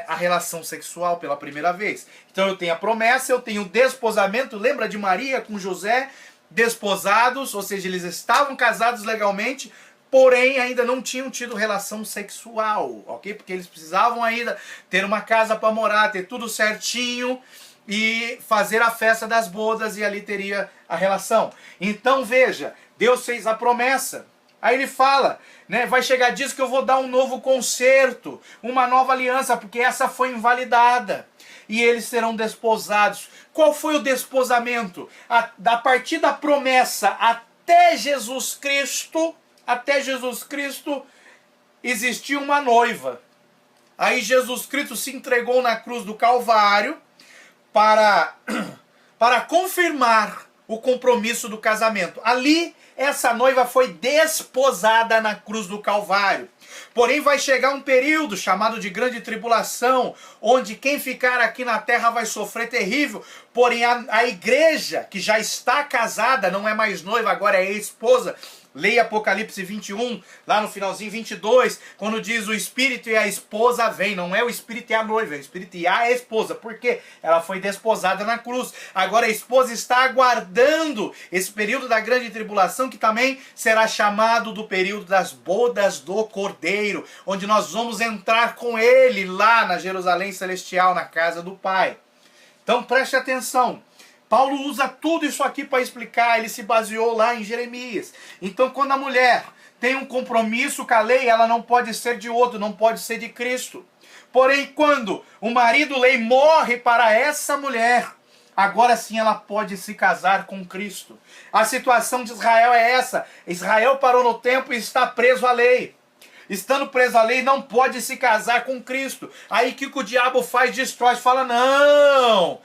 a relação sexual pela primeira vez. Então eu tenho a promessa, eu tenho o desposamento. Lembra de Maria com José? Desposados, ou seja, eles estavam casados legalmente, porém ainda não tinham tido relação sexual, ok? Porque eles precisavam ainda ter uma casa para morar, ter tudo certinho e fazer a festa das bodas, e ali teria a relação. Então veja, Deus fez a promessa. Aí ele fala, né, vai chegar dias que eu vou dar um novo concerto, uma nova aliança, porque essa foi invalidada. E eles serão desposados. Qual foi o desposamento? A partir da promessa até Jesus Cristo, existia uma noiva. Aí Jesus Cristo se entregou na cruz do Calvário para confirmar o compromisso do casamento. Ali, essa noiva foi desposada na cruz do Calvário. Porém, vai chegar um período chamado de grande tribulação, onde quem ficar aqui na terra vai sofrer terrível. Porém, a igreja, que já está casada, não é mais noiva, agora é esposa, Leia Apocalipse 21, lá no finalzinho 22, quando diz o Espírito e a esposa vêm. Não é o Espírito e a noiva, é o Espírito e a esposa. Por quê? Ela foi desposada na cruz. Agora a esposa está aguardando esse período da grande tribulação, que também será chamado do período das bodas do Cordeiro, onde nós vamos entrar com ele lá na Jerusalém Celestial, na casa do Pai. Então preste atenção. Paulo usa tudo isso aqui para explicar, ele se baseou lá em Jeremias. Então quando a mulher tem um compromisso com a lei, ela não pode ser de outro, não pode ser de Cristo. Porém, quando o marido lei morre para essa mulher, agora sim ela pode se casar com Cristo. A situação de Israel é essa. Israel parou no tempo e está preso à lei. Estando preso à lei, não pode se casar com Cristo. Aí o que o diabo faz? Destrói, fala, não,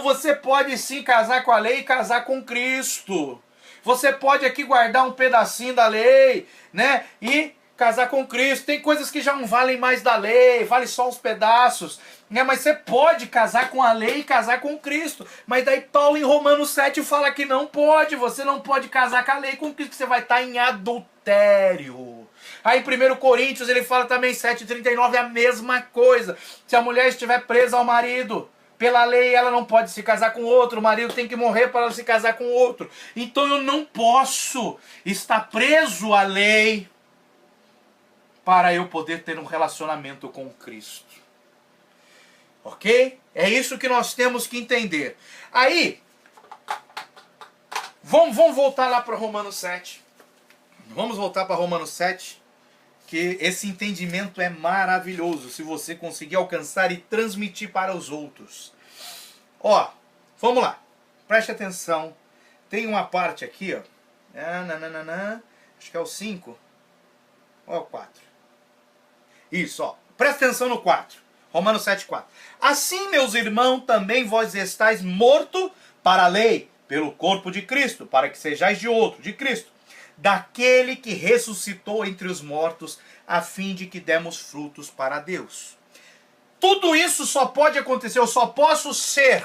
você pode sim casar com a lei e casar com Cristo. Você pode aqui guardar um pedacinho da lei, né? E casar com Cristo. Tem coisas que já não valem mais da lei, vale só uns pedaços, né? Mas você pode casar com a lei e casar com Cristo. Mas daí Paulo em Romanos 7 fala que não pode, você não pode casar com a lei com Cristo, que você vai estar em adultério. Aí em 1 Coríntios ele fala também, 7,39, é a mesma coisa. Se a mulher estiver presa ao marido, pela lei ela não pode se casar com outro, o marido tem que morrer para ela se casar com outro. Então eu não posso estar preso à lei para eu poder ter um relacionamento com Cristo. Ok? É isso que nós temos que entender. Aí, vamos voltar lá para Romanos 7. Vamos voltar para Romanos 7, que esse entendimento é maravilhoso, se você conseguir alcançar e transmitir para os outros. Ó, vamos lá. Preste atenção. Tem uma parte aqui, ó. Acho que é o 5. Ou é o 4? Isso, ó. Presta atenção no 4. Romanos 7, 4. Assim, meus irmãos, também vós estáis mortos para a lei, pelo corpo de Cristo, para que sejais de outro, de Cristo, daquele que ressuscitou entre os mortos, a fim de que demos frutos para Deus. Tudo isso só pode acontecer, eu só posso ser,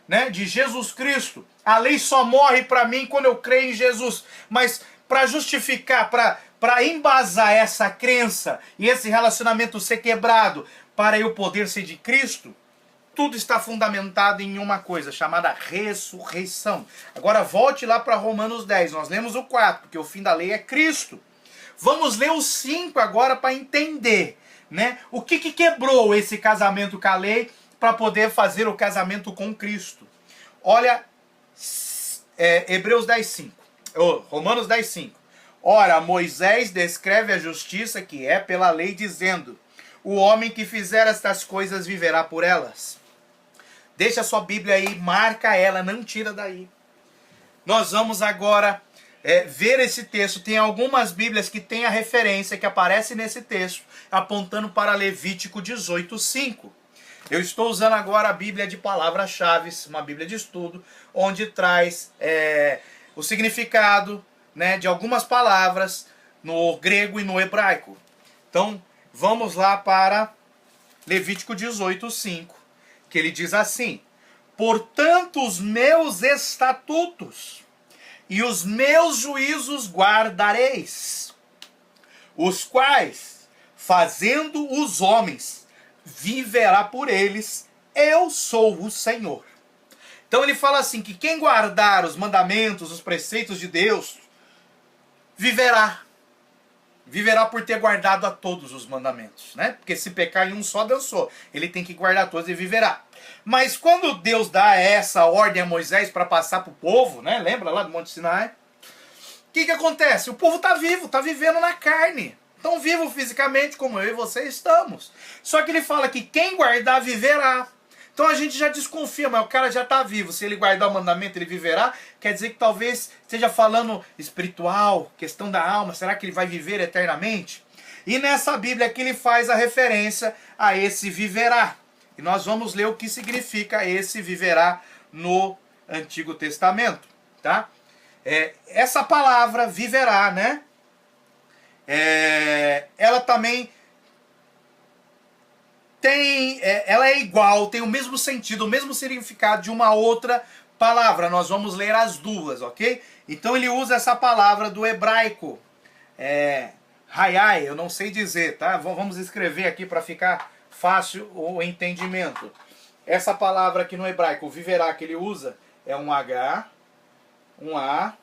né, de Jesus Cristo. A lei só morre para mim quando eu creio em Jesus. Mas para justificar, para embasar essa crença e esse relacionamento ser quebrado, para eu poder ser de Cristo, tudo está fundamentado em uma coisa, chamada ressurreição. Agora volte lá para Romanos 10, nós lemos o 4, porque o fim da lei é Cristo. Vamos ler o 5 agora para entender, né? O que quebrou esse casamento com a lei para poder fazer o casamento com Cristo. Olha, Hebreus 10, 5. Romanos 10, 5. Ora, Moisés descreve a justiça que é pela lei, dizendo: o homem que fizer estas coisas viverá por elas. Deixa a sua Bíblia aí, marca ela, não tira daí. Nós vamos agora ver esse texto. Tem algumas Bíblias que tem a referência que aparece nesse texto, apontando para Levítico 18, 5. Eu estou usando agora a Bíblia de palavras-chave, uma Bíblia de estudo, onde traz o significado, né, de algumas palavras no grego e no hebraico. Então, vamos lá para Levítico 18, 5, que ele diz assim: portanto, os meus estatutos e os meus juízos guardareis, os quais, fazendo os homens, viverá por eles, eu sou o Senhor. Então ele fala assim, que quem guardar os mandamentos, os preceitos de Deus, viverá. Viverá por ter guardado a todos os mandamentos, né? Porque se pecar em um só, dançou. Ele tem que guardar todos e viverá. Mas quando Deus dá essa ordem a Moisés para passar para o povo, né? Lembra lá do Monte Sinai? O que acontece? O povo está vivo, está vivendo na carne. Tão vivo fisicamente como eu e você estamos. Só que ele fala que quem guardar viverá. Então a gente já desconfia, mas o cara já está vivo. Se ele guardar o mandamento, ele viverá. Quer dizer que talvez esteja falando espiritual, questão da alma. Será que ele vai viver eternamente? E nessa Bíblia aqui ele faz a referência a esse viverá. E nós vamos ler o que significa esse viverá no Antigo Testamento. Tá? Essa palavra viverá, né? Ela também ela é igual, tem o mesmo sentido, o mesmo significado de uma outra palavra, nós vamos ler as duas, ok? Então ele usa essa palavra do hebraico, hayai, eu não sei dizer, tá? Vamos escrever aqui para ficar fácil o entendimento. Essa palavra aqui no hebraico, viverá, que ele usa, é um H, um A,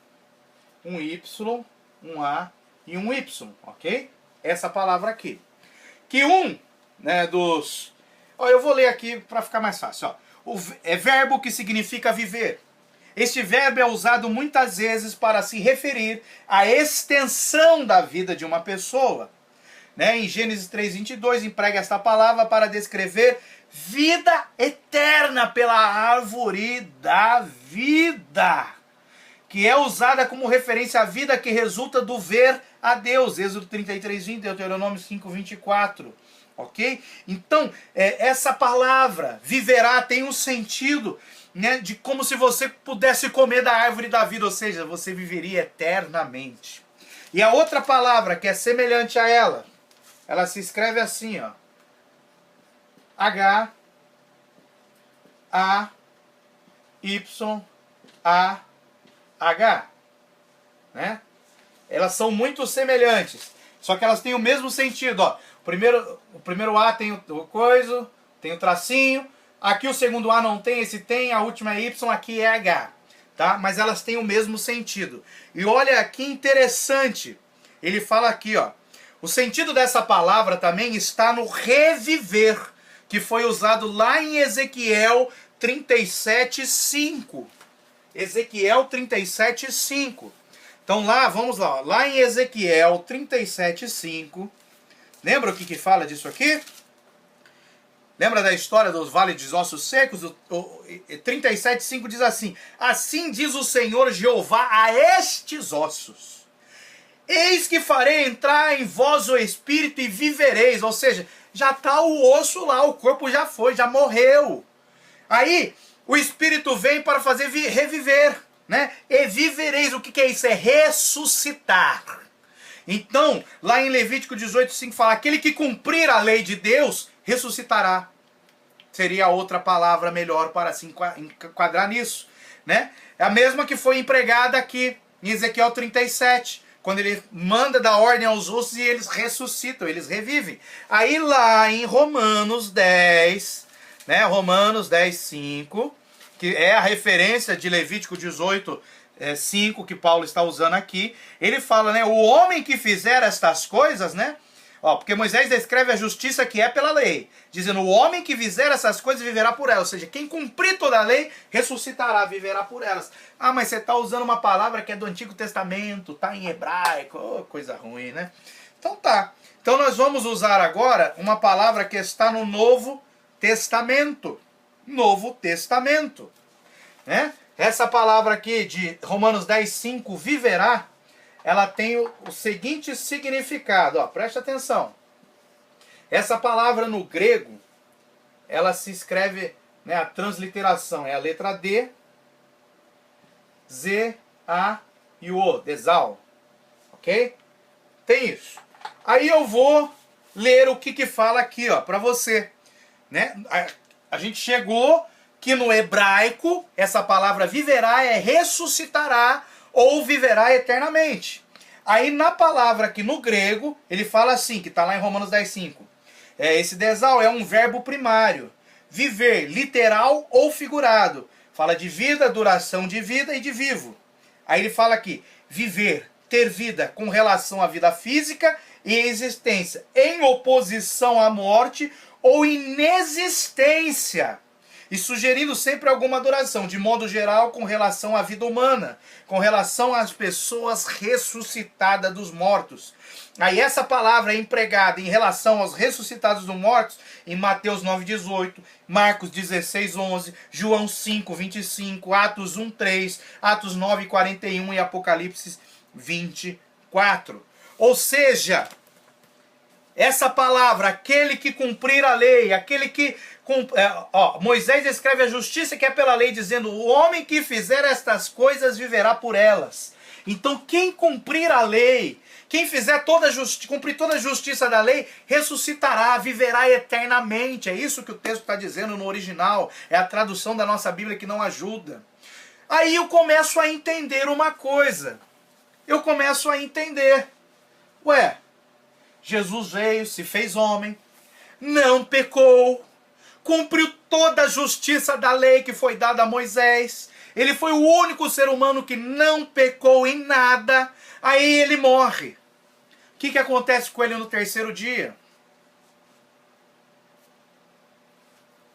um Y, um A e um Y, ok? Essa palavra aqui. Que né, dos... Ó, eu vou ler aqui para ficar mais fácil. Ó. É verbo que significa viver. Este verbo é usado muitas vezes para se referir à extensão da vida de uma pessoa. Né? Em Gênesis 3:22, emprega esta palavra para descrever vida eterna pela árvore da vida, que é usada como referência à vida que resulta do ver a Deus. Êxodo 33:20, Deuteronômio 5:24. Ok? Então, essa palavra, viverá, tem um sentido, né, de como se você pudesse comer da árvore da vida, ou seja, você viveria eternamente. E a outra palavra, que é semelhante a ela se escreve assim, ó. H, A, Y, A, H. Né? Elas são muito semelhantes, só que elas têm o mesmo sentido, ó. O primeiro A tem o coisa, tem o tracinho. Aqui o segundo A não tem, esse tem, a última é Y, aqui é H. Tá? Mas elas têm o mesmo sentido. E olha que interessante, ele fala aqui, ó. O sentido dessa palavra também está no reviver, que foi usado lá em Ezequiel 37:5. Ezequiel 37:5. Então lá, vamos lá, ó. Lá em Ezequiel 37:5, lembra o que fala disso aqui? Lembra da história dos vales de ossos secos? 37:5 diz assim: assim diz o Senhor Jeová a estes ossos: eis que farei entrar em vós o espírito e vivereis. Ou seja, já está o osso lá, o corpo já foi, já morreu. Aí o espírito vem para fazer reviver, né? E vivereis. O que é isso? É ressuscitar. Então, lá em Levítico 18:5 fala: aquele que cumprir a lei de Deus ressuscitará. Seria outra palavra melhor para se enquadrar nisso, né? É a mesma que foi empregada aqui em Ezequiel 37, quando ele manda dar ordem aos ossos e eles ressuscitam, eles revivem. Aí lá em Romanos 10, né? Romanos 10:5, que é a referência de Levítico 18:5 que Paulo está usando aqui, ele fala, né? O homem que fizer estas coisas, né? Ó, porque Moisés descreve a justiça que é pela lei, dizendo: o homem que fizer essas coisas viverá por elas. Ou seja, quem cumprir toda a lei ressuscitará, viverá por elas. Ah, mas você está usando uma palavra que é do Antigo Testamento, está em hebraico, oh, coisa ruim, né? Então tá. Então nós vamos usar agora uma palavra que está no Novo Testamento. Novo Testamento, né? Essa palavra aqui de Romanos 10:5, viverá, ela tem o seguinte significado, ó, preste atenção. Essa palavra no grego, ela se escreve, né, a transliteração é a letra D, Z, A e o O, desal, ok? Tem isso. Aí eu vou ler o que fala aqui, ó, para você, né? A gente chegou que no hebraico essa palavra viverá é ressuscitará ou viverá eternamente. Aí na palavra aqui no grego, ele fala assim, que está lá em Romanos 10:5. Esse desal é um verbo primário. Viver, literal ou figurado. Fala de vida, duração de vida e de vivo. Aí ele fala aqui, viver, ter vida com relação à vida física e existência, em oposição à morte ou inexistência. E sugerindo sempre alguma duração, de modo geral, com relação à vida humana, com relação às pessoas ressuscitadas dos mortos. Aí essa palavra é empregada em relação aos ressuscitados dos mortos em Mateus 9:18, Marcos 16:11, João 5:25, Atos 1:3, Atos 9:41 e Apocalipse 24. Ou seja, essa palavra, aquele que cumprir a lei, aquele que... Moisés escreve a justiça que é pela lei, dizendo: o homem que fizer estas coisas viverá por elas. Então quem cumprir a lei, quem fizer cumprir toda a justiça da lei, ressuscitará, viverá eternamente. É isso que o texto está dizendo no original. É a tradução da nossa Bíblia que não ajuda. Aí eu começo a entender uma coisa. Eu começo a entender. Ué, Jesus veio, se fez homem, não pecou, cumpriu toda a justiça da lei que foi dada a Moisés. Ele foi o único ser humano que não pecou em nada. Aí ele morre. O que acontece com ele no terceiro dia?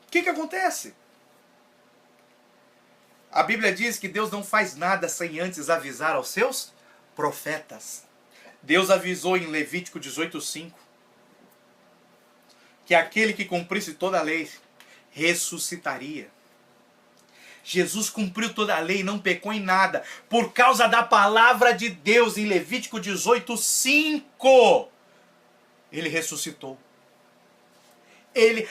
O que acontece? A Bíblia diz que Deus não faz nada sem antes avisar aos seus profetas. Deus avisou em Levítico 18:5 que aquele que cumprisse toda a lei ressuscitaria. Jesus cumpriu toda a lei e não pecou em nada por causa da palavra de Deus em Levítico 18:5. Ele ressuscitou.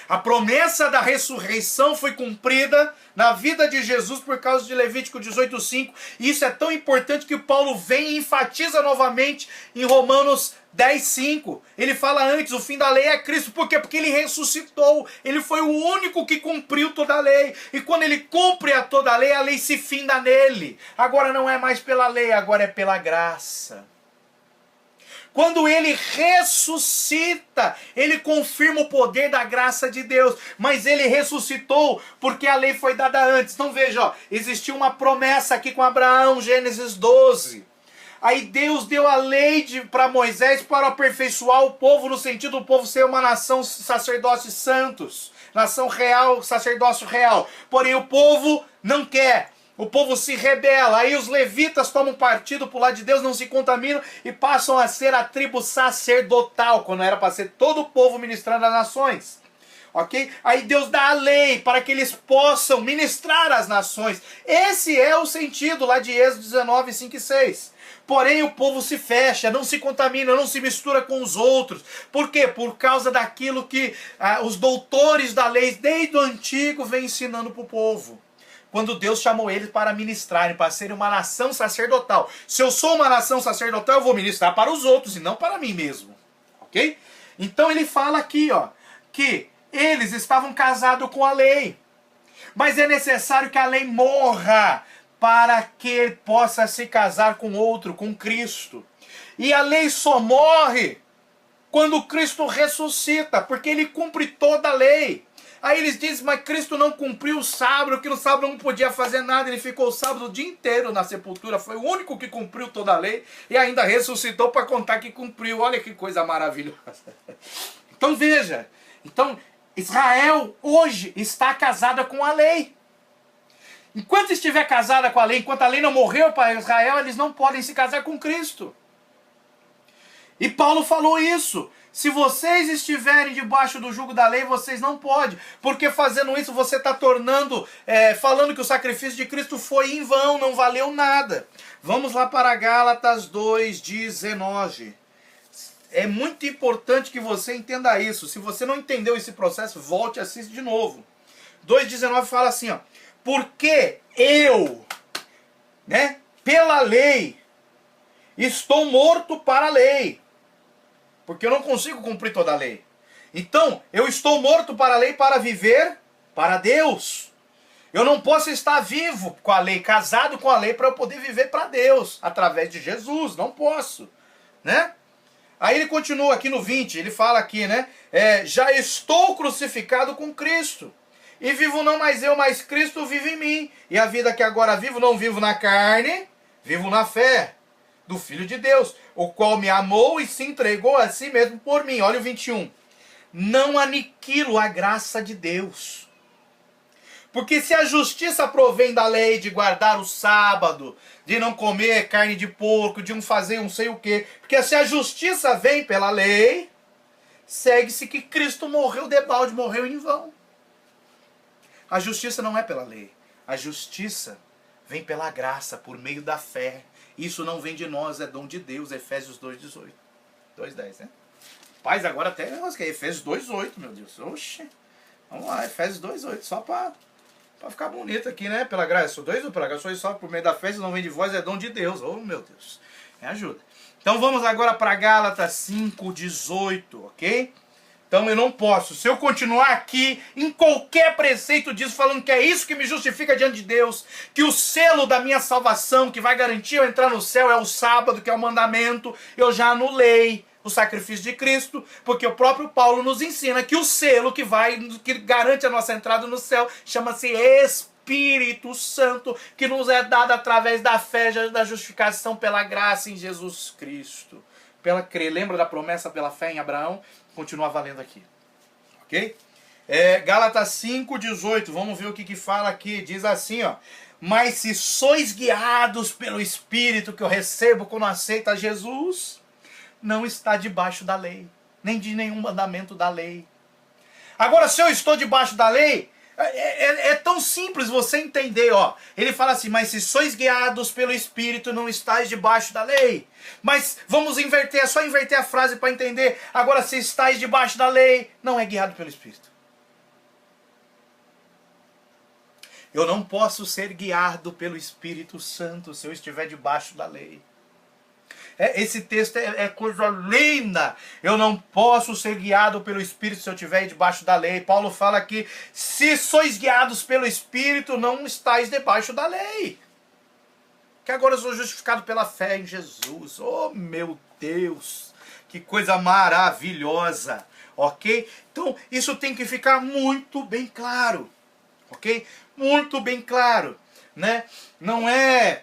A promessa da ressurreição foi cumprida na vida de Jesus por causa de Levítico 18:5. E isso é tão importante que Paulo vem e enfatiza novamente em Romanos 10:5. Ele fala antes, o fim da lei é Cristo. Por quê? Porque ele ressuscitou. Ele foi o único que cumpriu toda a lei. E quando ele cumpre toda a lei se finda nele. Agora não é mais pela lei, agora é pela graça. Quando ele ressuscita, ele confirma o poder da graça de Deus. Mas ele ressuscitou porque a lei foi dada antes. Então veja, ó, existiu uma promessa aqui com Abraão, Gênesis 12. Aí Deus deu a lei para Moisés para aperfeiçoar o povo, no sentido do povo ser uma nação sacerdócios santos. Nação real, sacerdócio real. Porém o povo não quer. O povo se rebela, aí os levitas tomam partido pro lado de Deus, não se contaminam e passam a ser a tribo sacerdotal, quando era para ser todo o povo ministrando as nações. Ok? Aí Deus dá a lei para que eles possam ministrar as nações. Esse é o sentido lá de Êxodo 19, 5 e 6. Porém o povo se fecha, não se contamina, não se mistura com os outros. Por quê? Por causa daquilo que os doutores da lei desde o antigo vêm ensinando para o povo. Quando Deus chamou eles para ministrarem, para serem uma nação sacerdotal. Se eu sou uma nação sacerdotal, eu vou ministrar para os outros e não para mim mesmo. Ok? Então ele fala aqui, ó, que eles estavam casados com a lei. Mas é necessário que a lei morra para que ele possa se casar com outro, com Cristo. E a lei só morre quando Cristo ressuscita, porque ele cumpre toda a lei. Aí eles dizem, mas Cristo não cumpriu o sábado, que no sábado não podia fazer nada, ele ficou o sábado o dia inteiro na sepultura, foi o único que cumpriu toda a lei e ainda ressuscitou para contar que cumpriu. Olha que coisa maravilhosa. Então veja, Israel hoje está casada com a lei. Enquanto estiver casada com a lei, enquanto a lei não morreu para Israel, eles não podem se casar com Cristo. E Paulo falou isso. Se vocês estiverem debaixo do jugo da lei, vocês não podem. Porque fazendo isso você está falando que o sacrifício de Cristo foi em vão, não valeu nada. Vamos lá para Gálatas 2:19. É muito importante que você entenda isso. Se você não entendeu esse processo, volte e assista de novo. 2:19 fala assim, ó. Porque eu, pela lei, estou morto para a lei. Porque eu não consigo cumprir toda a lei. Então, eu estou morto para a lei para viver para Deus. Eu não posso estar vivo com a lei, casado com a lei, para eu poder viver para Deus, através de Jesus. Não posso. Né? Aí ele continua aqui no 20, ele fala aqui, já estou crucificado com Cristo. E vivo não mais eu, mas Cristo vive em mim. E a vida que agora vivo, não vivo na carne, vivo na fé do Filho de Deus, o qual me amou e se entregou a si mesmo por mim. Olha o 21. Não aniquilo a graça de Deus. Porque se a justiça provém da lei de guardar o sábado, de não comer carne de porco, de não fazer não sei o quê, porque se a justiça vem pela lei, segue-se que Cristo morreu debalde, morreu em vão. A justiça não é pela lei. A justiça vem pela graça, por meio da fé. Isso não vem de nós, é dom de Deus. Efésios 2:18. 2:10, né? Paz, agora até que é Efésios 2:8, meu Deus. Oxe. Vamos lá, Efésios 2:8. Só para ficar bonito aqui, né? Pela graça. Sou 2 ou pela graça? Sou só por meio da fé, isso não vem de vós, é dom de Deus. Oh, meu Deus. Me ajuda. Então vamos agora para Gálatas 5:18, ok? Então eu não posso. Se eu continuar aqui, em qualquer preceito disso, falando que é isso que me justifica diante de Deus, que o selo da minha salvação, que vai garantir eu entrar no céu, é o sábado, que é o mandamento, eu já anulei o sacrifício de Cristo, porque o próprio Paulo nos ensina que o selo que garante a nossa entrada no céu, chama-se Espírito Santo, que nos é dado através da fé, da justificação pela graça em Jesus Cristo. Pela crer, lembra da promessa pela fé em Abraão? Continua valendo aqui, ok? Gálatas 5:18, vamos ver o que fala aqui. Diz assim, ó: mas se sois guiados pelo Espírito que eu recebo quando aceito a Jesus, não está debaixo da lei, nem de nenhum mandamento da lei. Agora, se eu estou debaixo da lei, é tão simples você entender, ó. Ele fala assim, mas se sois guiados pelo Espírito, não estáis debaixo da lei. Mas vamos inverter, é só inverter a frase para entender. Agora, se estáis debaixo da lei, não é guiado pelo Espírito. Eu não posso ser guiado pelo Espírito Santo se eu estiver debaixo da lei. Esse texto é coisa linda. Eu não posso ser guiado pelo Espírito se eu estiver debaixo da lei. Paulo fala aqui, se sois guiados pelo Espírito, não estáis debaixo da lei. Que agora eu sou justificado pela fé em Jesus. Oh, meu Deus, que coisa maravilhosa. Ok? Então, isso tem que ficar muito bem claro. Ok? Muito bem claro. Né? Não é...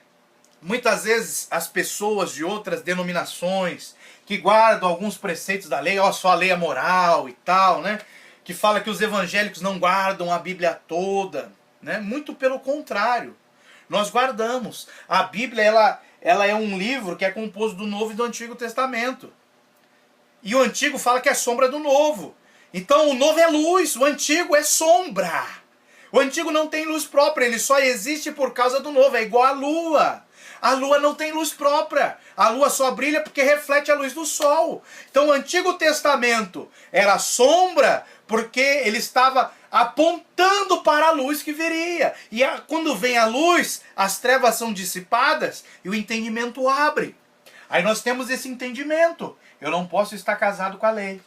Muitas vezes as pessoas de outras denominações que guardam alguns preceitos da lei, ó, só a lei é moral e tal, né? Que fala que os evangélicos não guardam a Bíblia toda, né? Muito pelo contrário. Nós guardamos. A Bíblia, ela é um livro que é composto do Novo e do Antigo Testamento. E o Antigo fala que é sombra do Novo. Então o Novo é luz, o Antigo é sombra. O Antigo não tem luz própria, ele só existe por causa do Novo, é igual a lua. A lua não tem luz própria. A lua só brilha porque reflete a luz do sol. Então o Antigo Testamento era sombra porque ele estava apontando para a luz que viria. E quando vem a luz, as trevas são dissipadas e o entendimento abre. Aí nós temos esse entendimento. Eu não posso estar casado com a lei,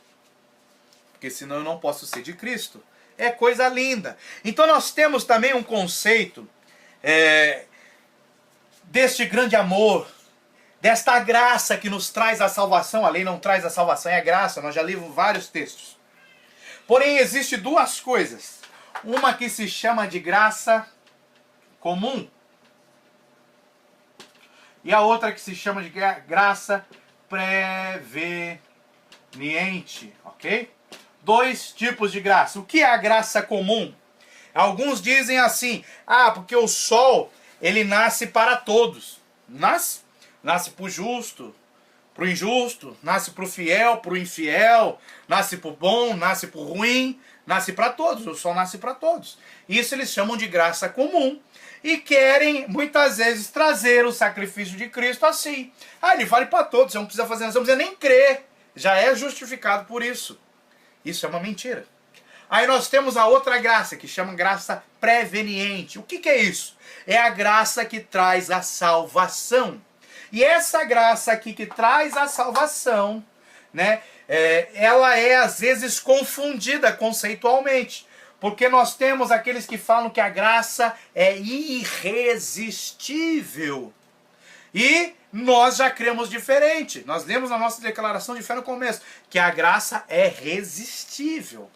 porque senão eu não posso ser de Cristo. É coisa linda. Então nós temos também um conceito... deste grande amor, desta graça que nos traz a salvação. A lei não traz a salvação, é a graça. Nós já lemos vários textos. Porém, existe duas coisas. Uma que se chama de graça comum. E a outra que se chama de graça preveniente. Ok? Dois tipos de graça. O que é a graça comum? Alguns dizem assim, porque o sol... ele nasce para todos. Nasce para o justo, para o injusto, nasce para o fiel, para o infiel, nasce para o bom, nasce para o ruim, nasce para todos. O sol nasce para todos. Isso eles chamam de graça comum. E querem, muitas vezes, trazer o sacrifício de Cristo assim. Ele vale para todos, você não precisa fazer, você não precisa nem crer. Já é justificado por isso. Isso é uma mentira. Aí nós temos a outra graça, que chama graça preveniente. O que é isso? É a graça que traz a salvação. E essa graça aqui que traz a salvação, né, ela é às vezes confundida conceitualmente. Porque nós temos aqueles que falam que a graça é irresistível. E nós já cremos diferente. Nós lemos na nossa declaração de fé no começo, que a graça é resistível.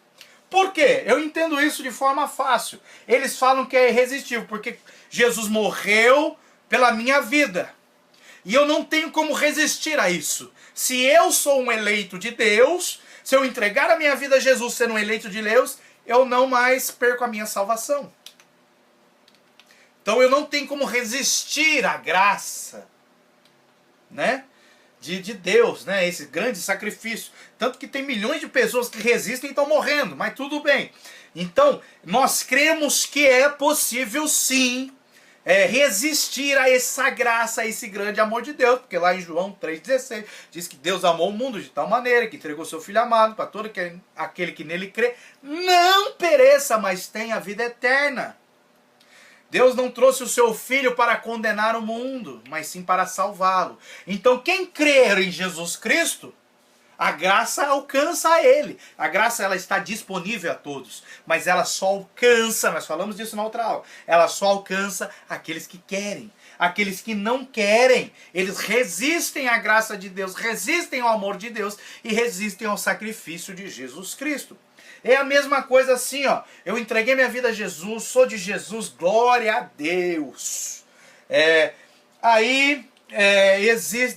Por quê? Eu entendo isso de forma fácil. Eles falam que é irresistível, porque Jesus morreu pela minha vida. E eu não tenho como resistir a isso. Se eu sou um eleito de Deus, se eu entregar a minha vida a Jesus sendo um eleito de Deus, eu não mais perco a minha salvação. Então eu não tenho como resistir à graça, né? De Deus, né? Esse grande sacrifício. Tanto que tem milhões de pessoas que resistem e estão morrendo, mas tudo bem. Então, nós cremos que é possível sim resistir a essa graça, a esse grande amor de Deus. Porque lá em João 3,16 diz que Deus amou o mundo de tal maneira que entregou seu Filho amado para todo aquele que nele crê, não pereça, mas tenha a vida eterna. Deus não trouxe o seu Filho para condenar o mundo, mas sim para salvá-lo. Então quem crer em Jesus Cristo, A graça alcança a ele. A graça, ela está disponível a todos. Mas ela só alcança, nós falamos disso na outra aula, ela só alcança aqueles que querem. Aqueles que não querem, eles resistem à graça de Deus, resistem ao amor de Deus e resistem ao sacrifício de Jesus Cristo. É a mesma coisa assim, ó. Eu entreguei minha vida a Jesus, sou de Jesus, glória a Deus.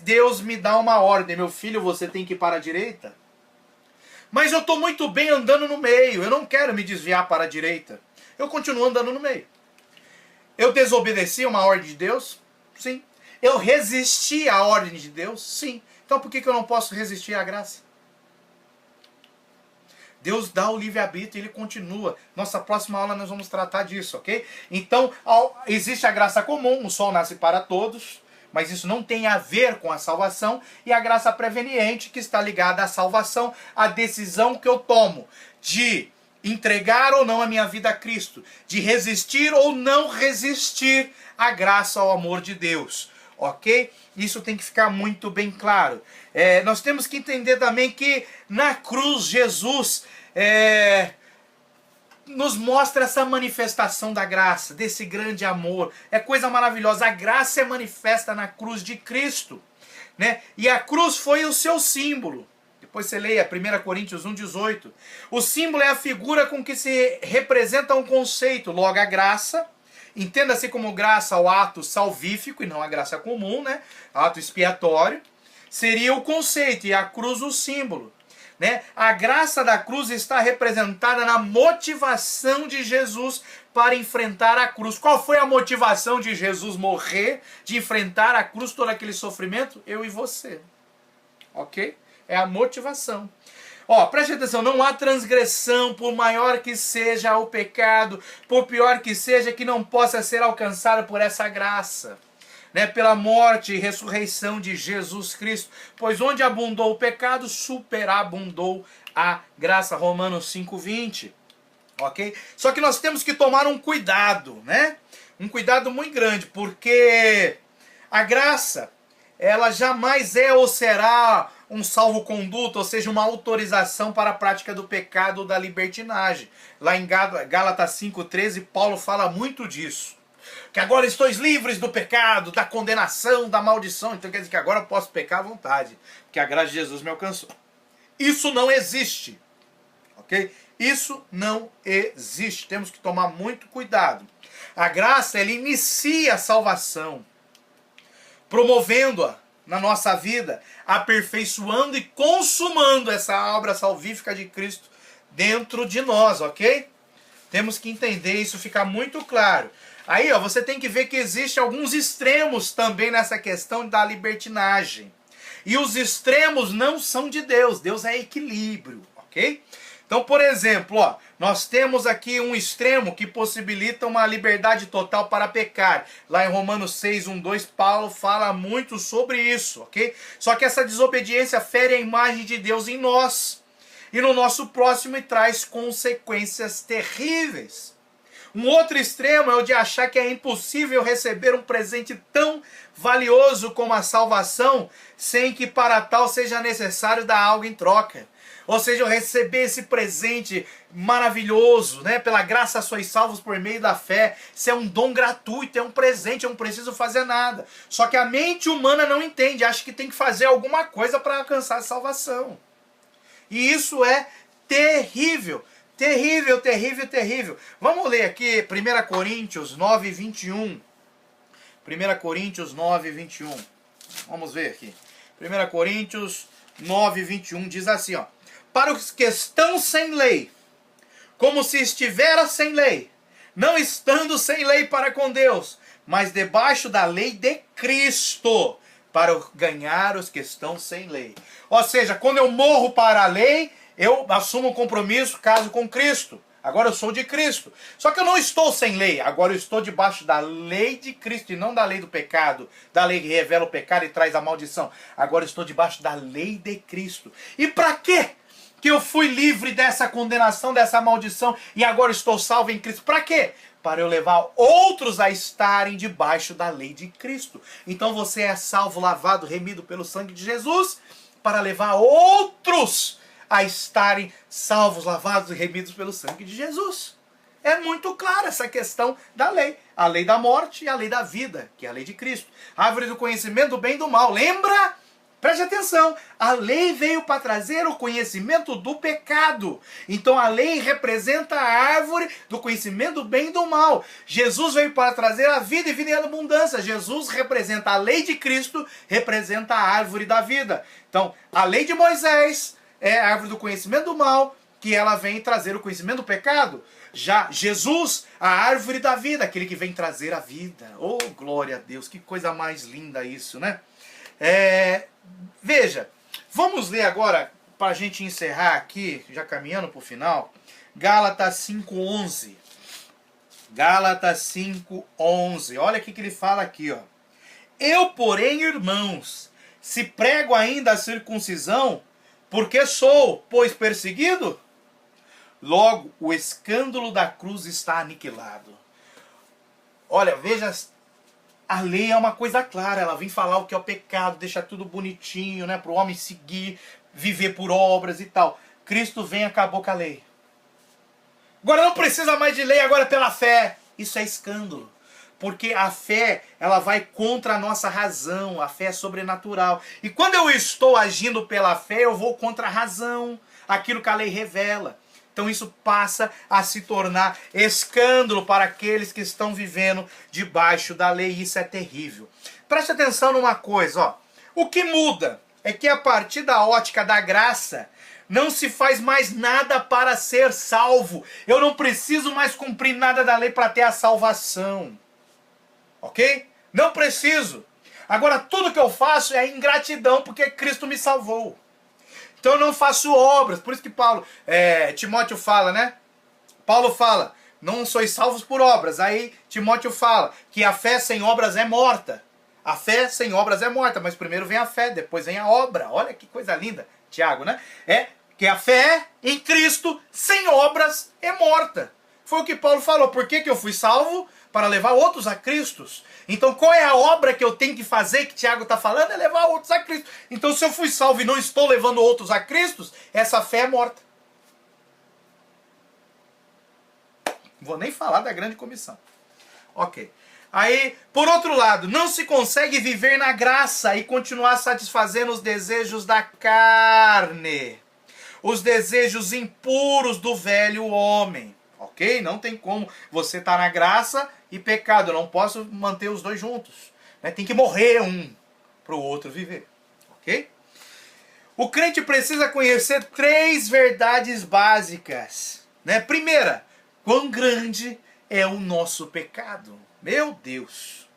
Deus me dá uma ordem, meu filho, você tem que ir para a direita. Mas eu estou muito bem andando no meio, eu não quero me desviar para a direita. Eu continuo andando no meio. Eu desobedeci uma ordem de Deus? Sim. Eu resisti à ordem de Deus? Sim. Então por que eu não posso resistir à graça? Deus dá o livre-arbítrio e ele continua. Nossa próxima aula nós vamos tratar disso, ok? Então, existe a graça comum, o sol nasce para todos, mas isso não tem a ver com a salvação, e a graça preveniente, que está ligada à salvação, a decisão que eu tomo de entregar ou não a minha vida a Cristo, de resistir ou não resistir à graça, ao amor de Deus, ok? Isso tem que ficar muito bem claro. Nós temos que entender também que na cruz Jesus nos mostra essa manifestação da graça, desse grande amor. É coisa maravilhosa. A graça é manifesta na cruz de Cristo, né? E a cruz foi o seu símbolo. Depois você leia 1 Coríntios 1,18. O símbolo é a figura com que se representa um conceito. Logo, a graça, entenda-se como graça o ato salvífico e não a graça comum, né? Ato expiatório, seria o conceito e a cruz o símbolo, né? A graça da cruz está representada na motivação de Jesus para enfrentar a cruz. Qual foi a motivação de Jesus morrer, de enfrentar a cruz, todo aquele sofrimento? Eu e você, ok? É a motivação. Preste atenção, não há transgressão, por maior que seja o pecado, por pior que seja, que não possa ser alcançado por essa graça, né? Pela morte e ressurreição de Jesus Cristo. Pois onde abundou o pecado, superabundou a graça. Romanos 5,20. Ok? Só que nós temos que tomar um cuidado, né? Um cuidado muito grande, porque a graça, ela jamais é ou será um salvo-conduto, ou seja, uma autorização para a prática do pecado ou da libertinagem. Lá em Gálatas 5,13, Paulo fala muito disso. Que agora estou livres do pecado, da condenação, da maldição. Então quer dizer que agora eu posso pecar à vontade, porque a graça de Jesus me alcançou. Isso não existe, ok? Isso não existe. Temos que tomar muito cuidado. A graça, ela inicia a salvação, promovendo-a na nossa vida, aperfeiçoando e consumando essa obra salvífica de Cristo dentro de nós, ok? Temos que entender isso, ficar muito claro. Aí, você tem que ver que existe alguns extremos também nessa questão da libertinagem. E os extremos não são de Deus. Deus é equilíbrio, ok? Então, por exemplo, nós temos aqui um extremo que possibilita uma liberdade total para pecar. Lá em Romanos 6:1-2, Paulo fala muito sobre isso, ok? Só que essa desobediência fere a imagem de Deus em nós e no nosso próximo e traz consequências terríveis. Um outro extremo é o de achar que é impossível receber um presente tão valioso como a salvação, sem que para tal seja necessário dar algo em troca. Ou seja, eu receber esse presente maravilhoso, né? Pela graça sois salvos por meio da fé. Isso é um dom gratuito, é um presente, eu não preciso fazer nada. Só que a mente humana não entende, acha que tem que fazer alguma coisa para alcançar a salvação. E isso é terrível. Terrível, terrível, terrível. Vamos ler aqui 1 Coríntios 9:21. 1 Coríntios 9:21. Vamos ver aqui. 1 Coríntios 9:21 diz assim, para os que estão sem lei, como se estivera sem lei, não estando sem lei para com Deus, mas debaixo da lei de Cristo, para ganhar os que estão sem lei. Ou seja, quando eu morro para a lei, eu assumo um compromisso, caso com Cristo. Agora eu sou de Cristo. Só que eu não estou sem lei. Agora eu estou debaixo da lei de Cristo e não da lei do pecado. Da lei que revela o pecado e traz a maldição. Agora eu estou debaixo da lei de Cristo. E para quê que eu fui livre dessa condenação, dessa maldição e agora estou salvo em Cristo? Para quê? Para eu levar outros a estarem debaixo da lei de Cristo. Então você é salvo, lavado, remido pelo sangue de Jesus para levar outros a estarem salvos, lavados e remidos pelo sangue de Jesus. É muito clara essa questão da lei. A lei da morte e a lei da vida, que é a lei de Cristo. A árvore do conhecimento do bem e do mal. Lembra? Preste atenção. A lei veio para trazer o conhecimento do pecado. Então a lei representa a árvore do conhecimento do bem e do mal. Jesus veio para trazer a vida e vida em abundância. Jesus representa a lei de Cristo, representa a árvore da vida. Então, a lei de Moisés é a árvore do conhecimento do mal, que ela vem trazer o conhecimento do pecado. Já Jesus, a árvore da vida, aquele que vem trazer a vida. Oh, glória a Deus, que coisa mais linda isso, né? Veja, vamos ler agora, para a gente encerrar aqui, já caminhando para o final, Gálatas 5:11. Gálatas 5:11. Olha o que ele fala aqui, ó. Eu, porém, irmãos, se prego ainda a circuncisão, porque sou, pois, perseguido? Logo, o escândalo da cruz está aniquilado. Olha, veja, a lei é uma coisa clara, ela vem falar o que é o pecado, deixa tudo bonitinho, né, para o homem seguir, viver por obras e tal. Cristo vem e acabou com a lei. Agora não precisa mais de lei, agora é pela fé. Isso é escândalo. Porque a fé, ela vai contra a nossa razão, a fé é sobrenatural. E quando eu estou agindo pela fé, eu vou contra a razão, aquilo que a lei revela. Então isso passa a se tornar escândalo para aqueles que estão vivendo debaixo da lei. Isso é terrível. Preste atenção numa coisa, ó. O que muda é que a partir da ótica da graça, não se faz mais nada para ser salvo. Eu não preciso mais cumprir nada da lei para ter a salvação. Ok? Não preciso. Agora tudo que eu faço é ingratidão porque Cristo me salvou. Então eu não faço obras. Por isso que Timóteo fala, né? Paulo fala, não sois salvos por obras. Aí Timóteo fala que a fé sem obras é morta. A fé sem obras é morta, mas primeiro vem a fé, depois vem a obra. Olha que coisa linda, Tiago, né? É que a fé em Cristo sem obras é morta. Foi o que Paulo falou. Por que eu fui salvo? Para levar outros a Cristo. Então qual é a obra que eu tenho que fazer, que Tiago está falando? É levar outros a Cristo. Então se eu fui salvo e não estou levando outros a Cristo, essa fé é morta. Não vou nem falar da grande comissão. Ok. Aí, por outro lado, não se consegue viver na graça e continuar satisfazendo os desejos da carne. Os desejos impuros do velho homem. Ok? Não tem como você estar na graça e pecado. Eu não posso manter os dois juntos. Né? Tem que morrer um para o outro viver. Ok? O crente precisa conhecer 3 verdades básicas. Né? Primeira, quão grande é o nosso pecado. Meu Deus!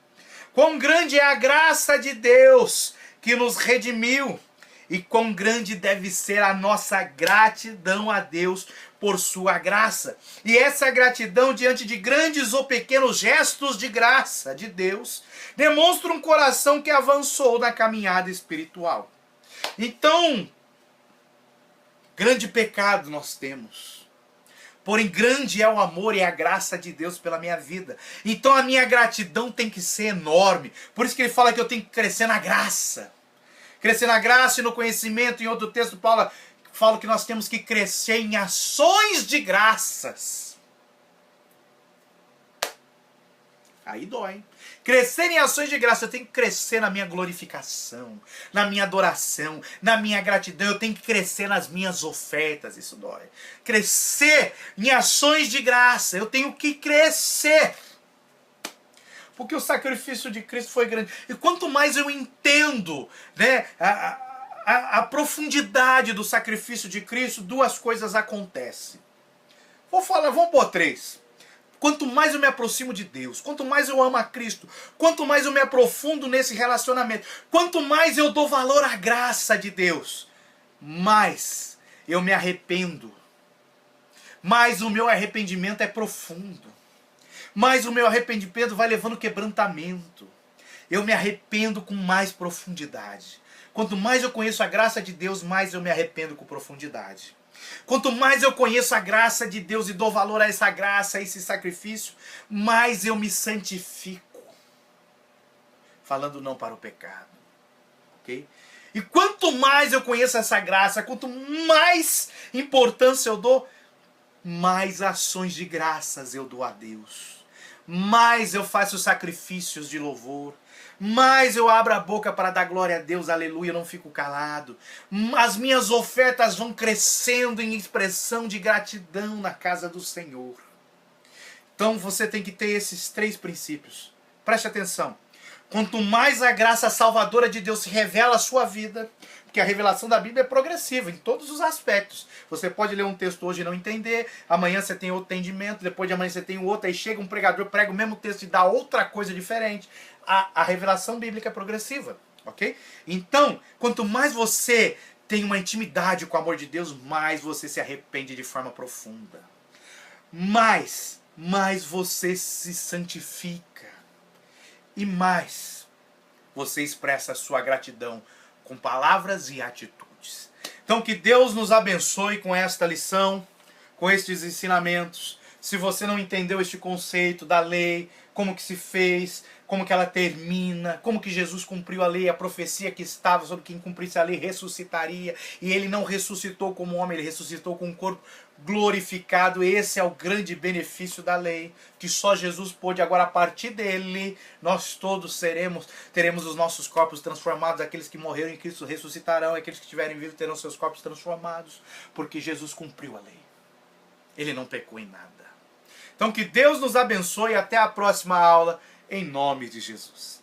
Quão grande é a graça de Deus que nos redimiu. E quão grande deve ser a nossa gratidão a Deus por sua graça. E essa gratidão diante de grandes ou pequenos gestos de graça de Deus demonstra um coração que avançou na caminhada espiritual. Então, grande pecado nós temos. Porém, grande é o amor e a graça de Deus pela minha vida. Então a minha gratidão tem que ser enorme. Por isso que ele fala que eu tenho que crescer na graça. Crescer na graça e no conhecimento. Em outro texto, Paulo fala que nós temos que crescer em ações de graças. Aí dói, hein? Crescer em ações de graça. Eu tenho que crescer na minha glorificação, na minha adoração, na minha gratidão. Eu tenho que crescer nas minhas ofertas. Isso dói. Crescer em ações de graça. Eu tenho que crescer. Porque o sacrifício de Cristo foi grande. E quanto mais eu entendo, né, a profundidade do sacrifício de Cristo, 2 coisas acontecem. Vamos pôr 3. Quanto mais eu me aproximo de Deus, quanto mais eu amo a Cristo, quanto mais eu me aprofundo nesse relacionamento, quanto mais eu dou valor à graça de Deus, mais eu me arrependo. Mais o meu arrependimento é profundo. Mais o meu arrependimento vai levando quebrantamento. Eu me arrependo com mais profundidade. Quanto mais eu conheço a graça de Deus, mais eu me arrependo com profundidade. Quanto mais eu conheço a graça de Deus e dou valor a essa graça, a esse sacrifício, mais eu me santifico. Falando não para o pecado. Ok? E quanto mais eu conheço essa graça, quanto mais importância eu dou, mais ações de graças eu dou a Deus. Mais eu faço sacrifícios de louvor. Mais eu abro a boca para dar glória a Deus, aleluia, eu não fico calado. As minhas ofertas vão crescendo em expressão de gratidão na casa do Senhor. Então você tem que ter esses 3 princípios. Preste atenção. Quanto mais a graça salvadora de Deus se revela à sua vida, porque a revelação da Bíblia é progressiva em todos os aspectos. Você pode ler um texto hoje e não entender, amanhã você tem outro entendimento, depois de amanhã você tem outro, aí chega um pregador, prega o mesmo texto e dá outra coisa diferente. A revelação bíblica é progressiva, ok? Então, quanto mais você tem uma intimidade com o amor de Deus, mais você se arrepende de forma profunda. Mais você se santifica. E mais você expressa a sua gratidão com palavras e atitudes. Então que Deus nos abençoe com esta lição, com estes ensinamentos. Se você não entendeu este conceito da lei, como que se fez, como que ela termina, como que Jesus cumpriu a lei, a profecia que estava sobre quem cumprisse a lei ressuscitaria, e ele não ressuscitou como homem, ele ressuscitou com um corpo glorificado. Esse é o grande benefício da lei, que só Jesus pôde. Agora, a partir dele, nós todos teremos os nossos corpos transformados. Aqueles que morreram em Cristo ressuscitarão, aqueles que estiverem vivos terão seus corpos transformados, porque Jesus cumpriu a lei. Ele não pecou em nada. Então que Deus nos abençoe e até a próxima aula, em nome de Jesus.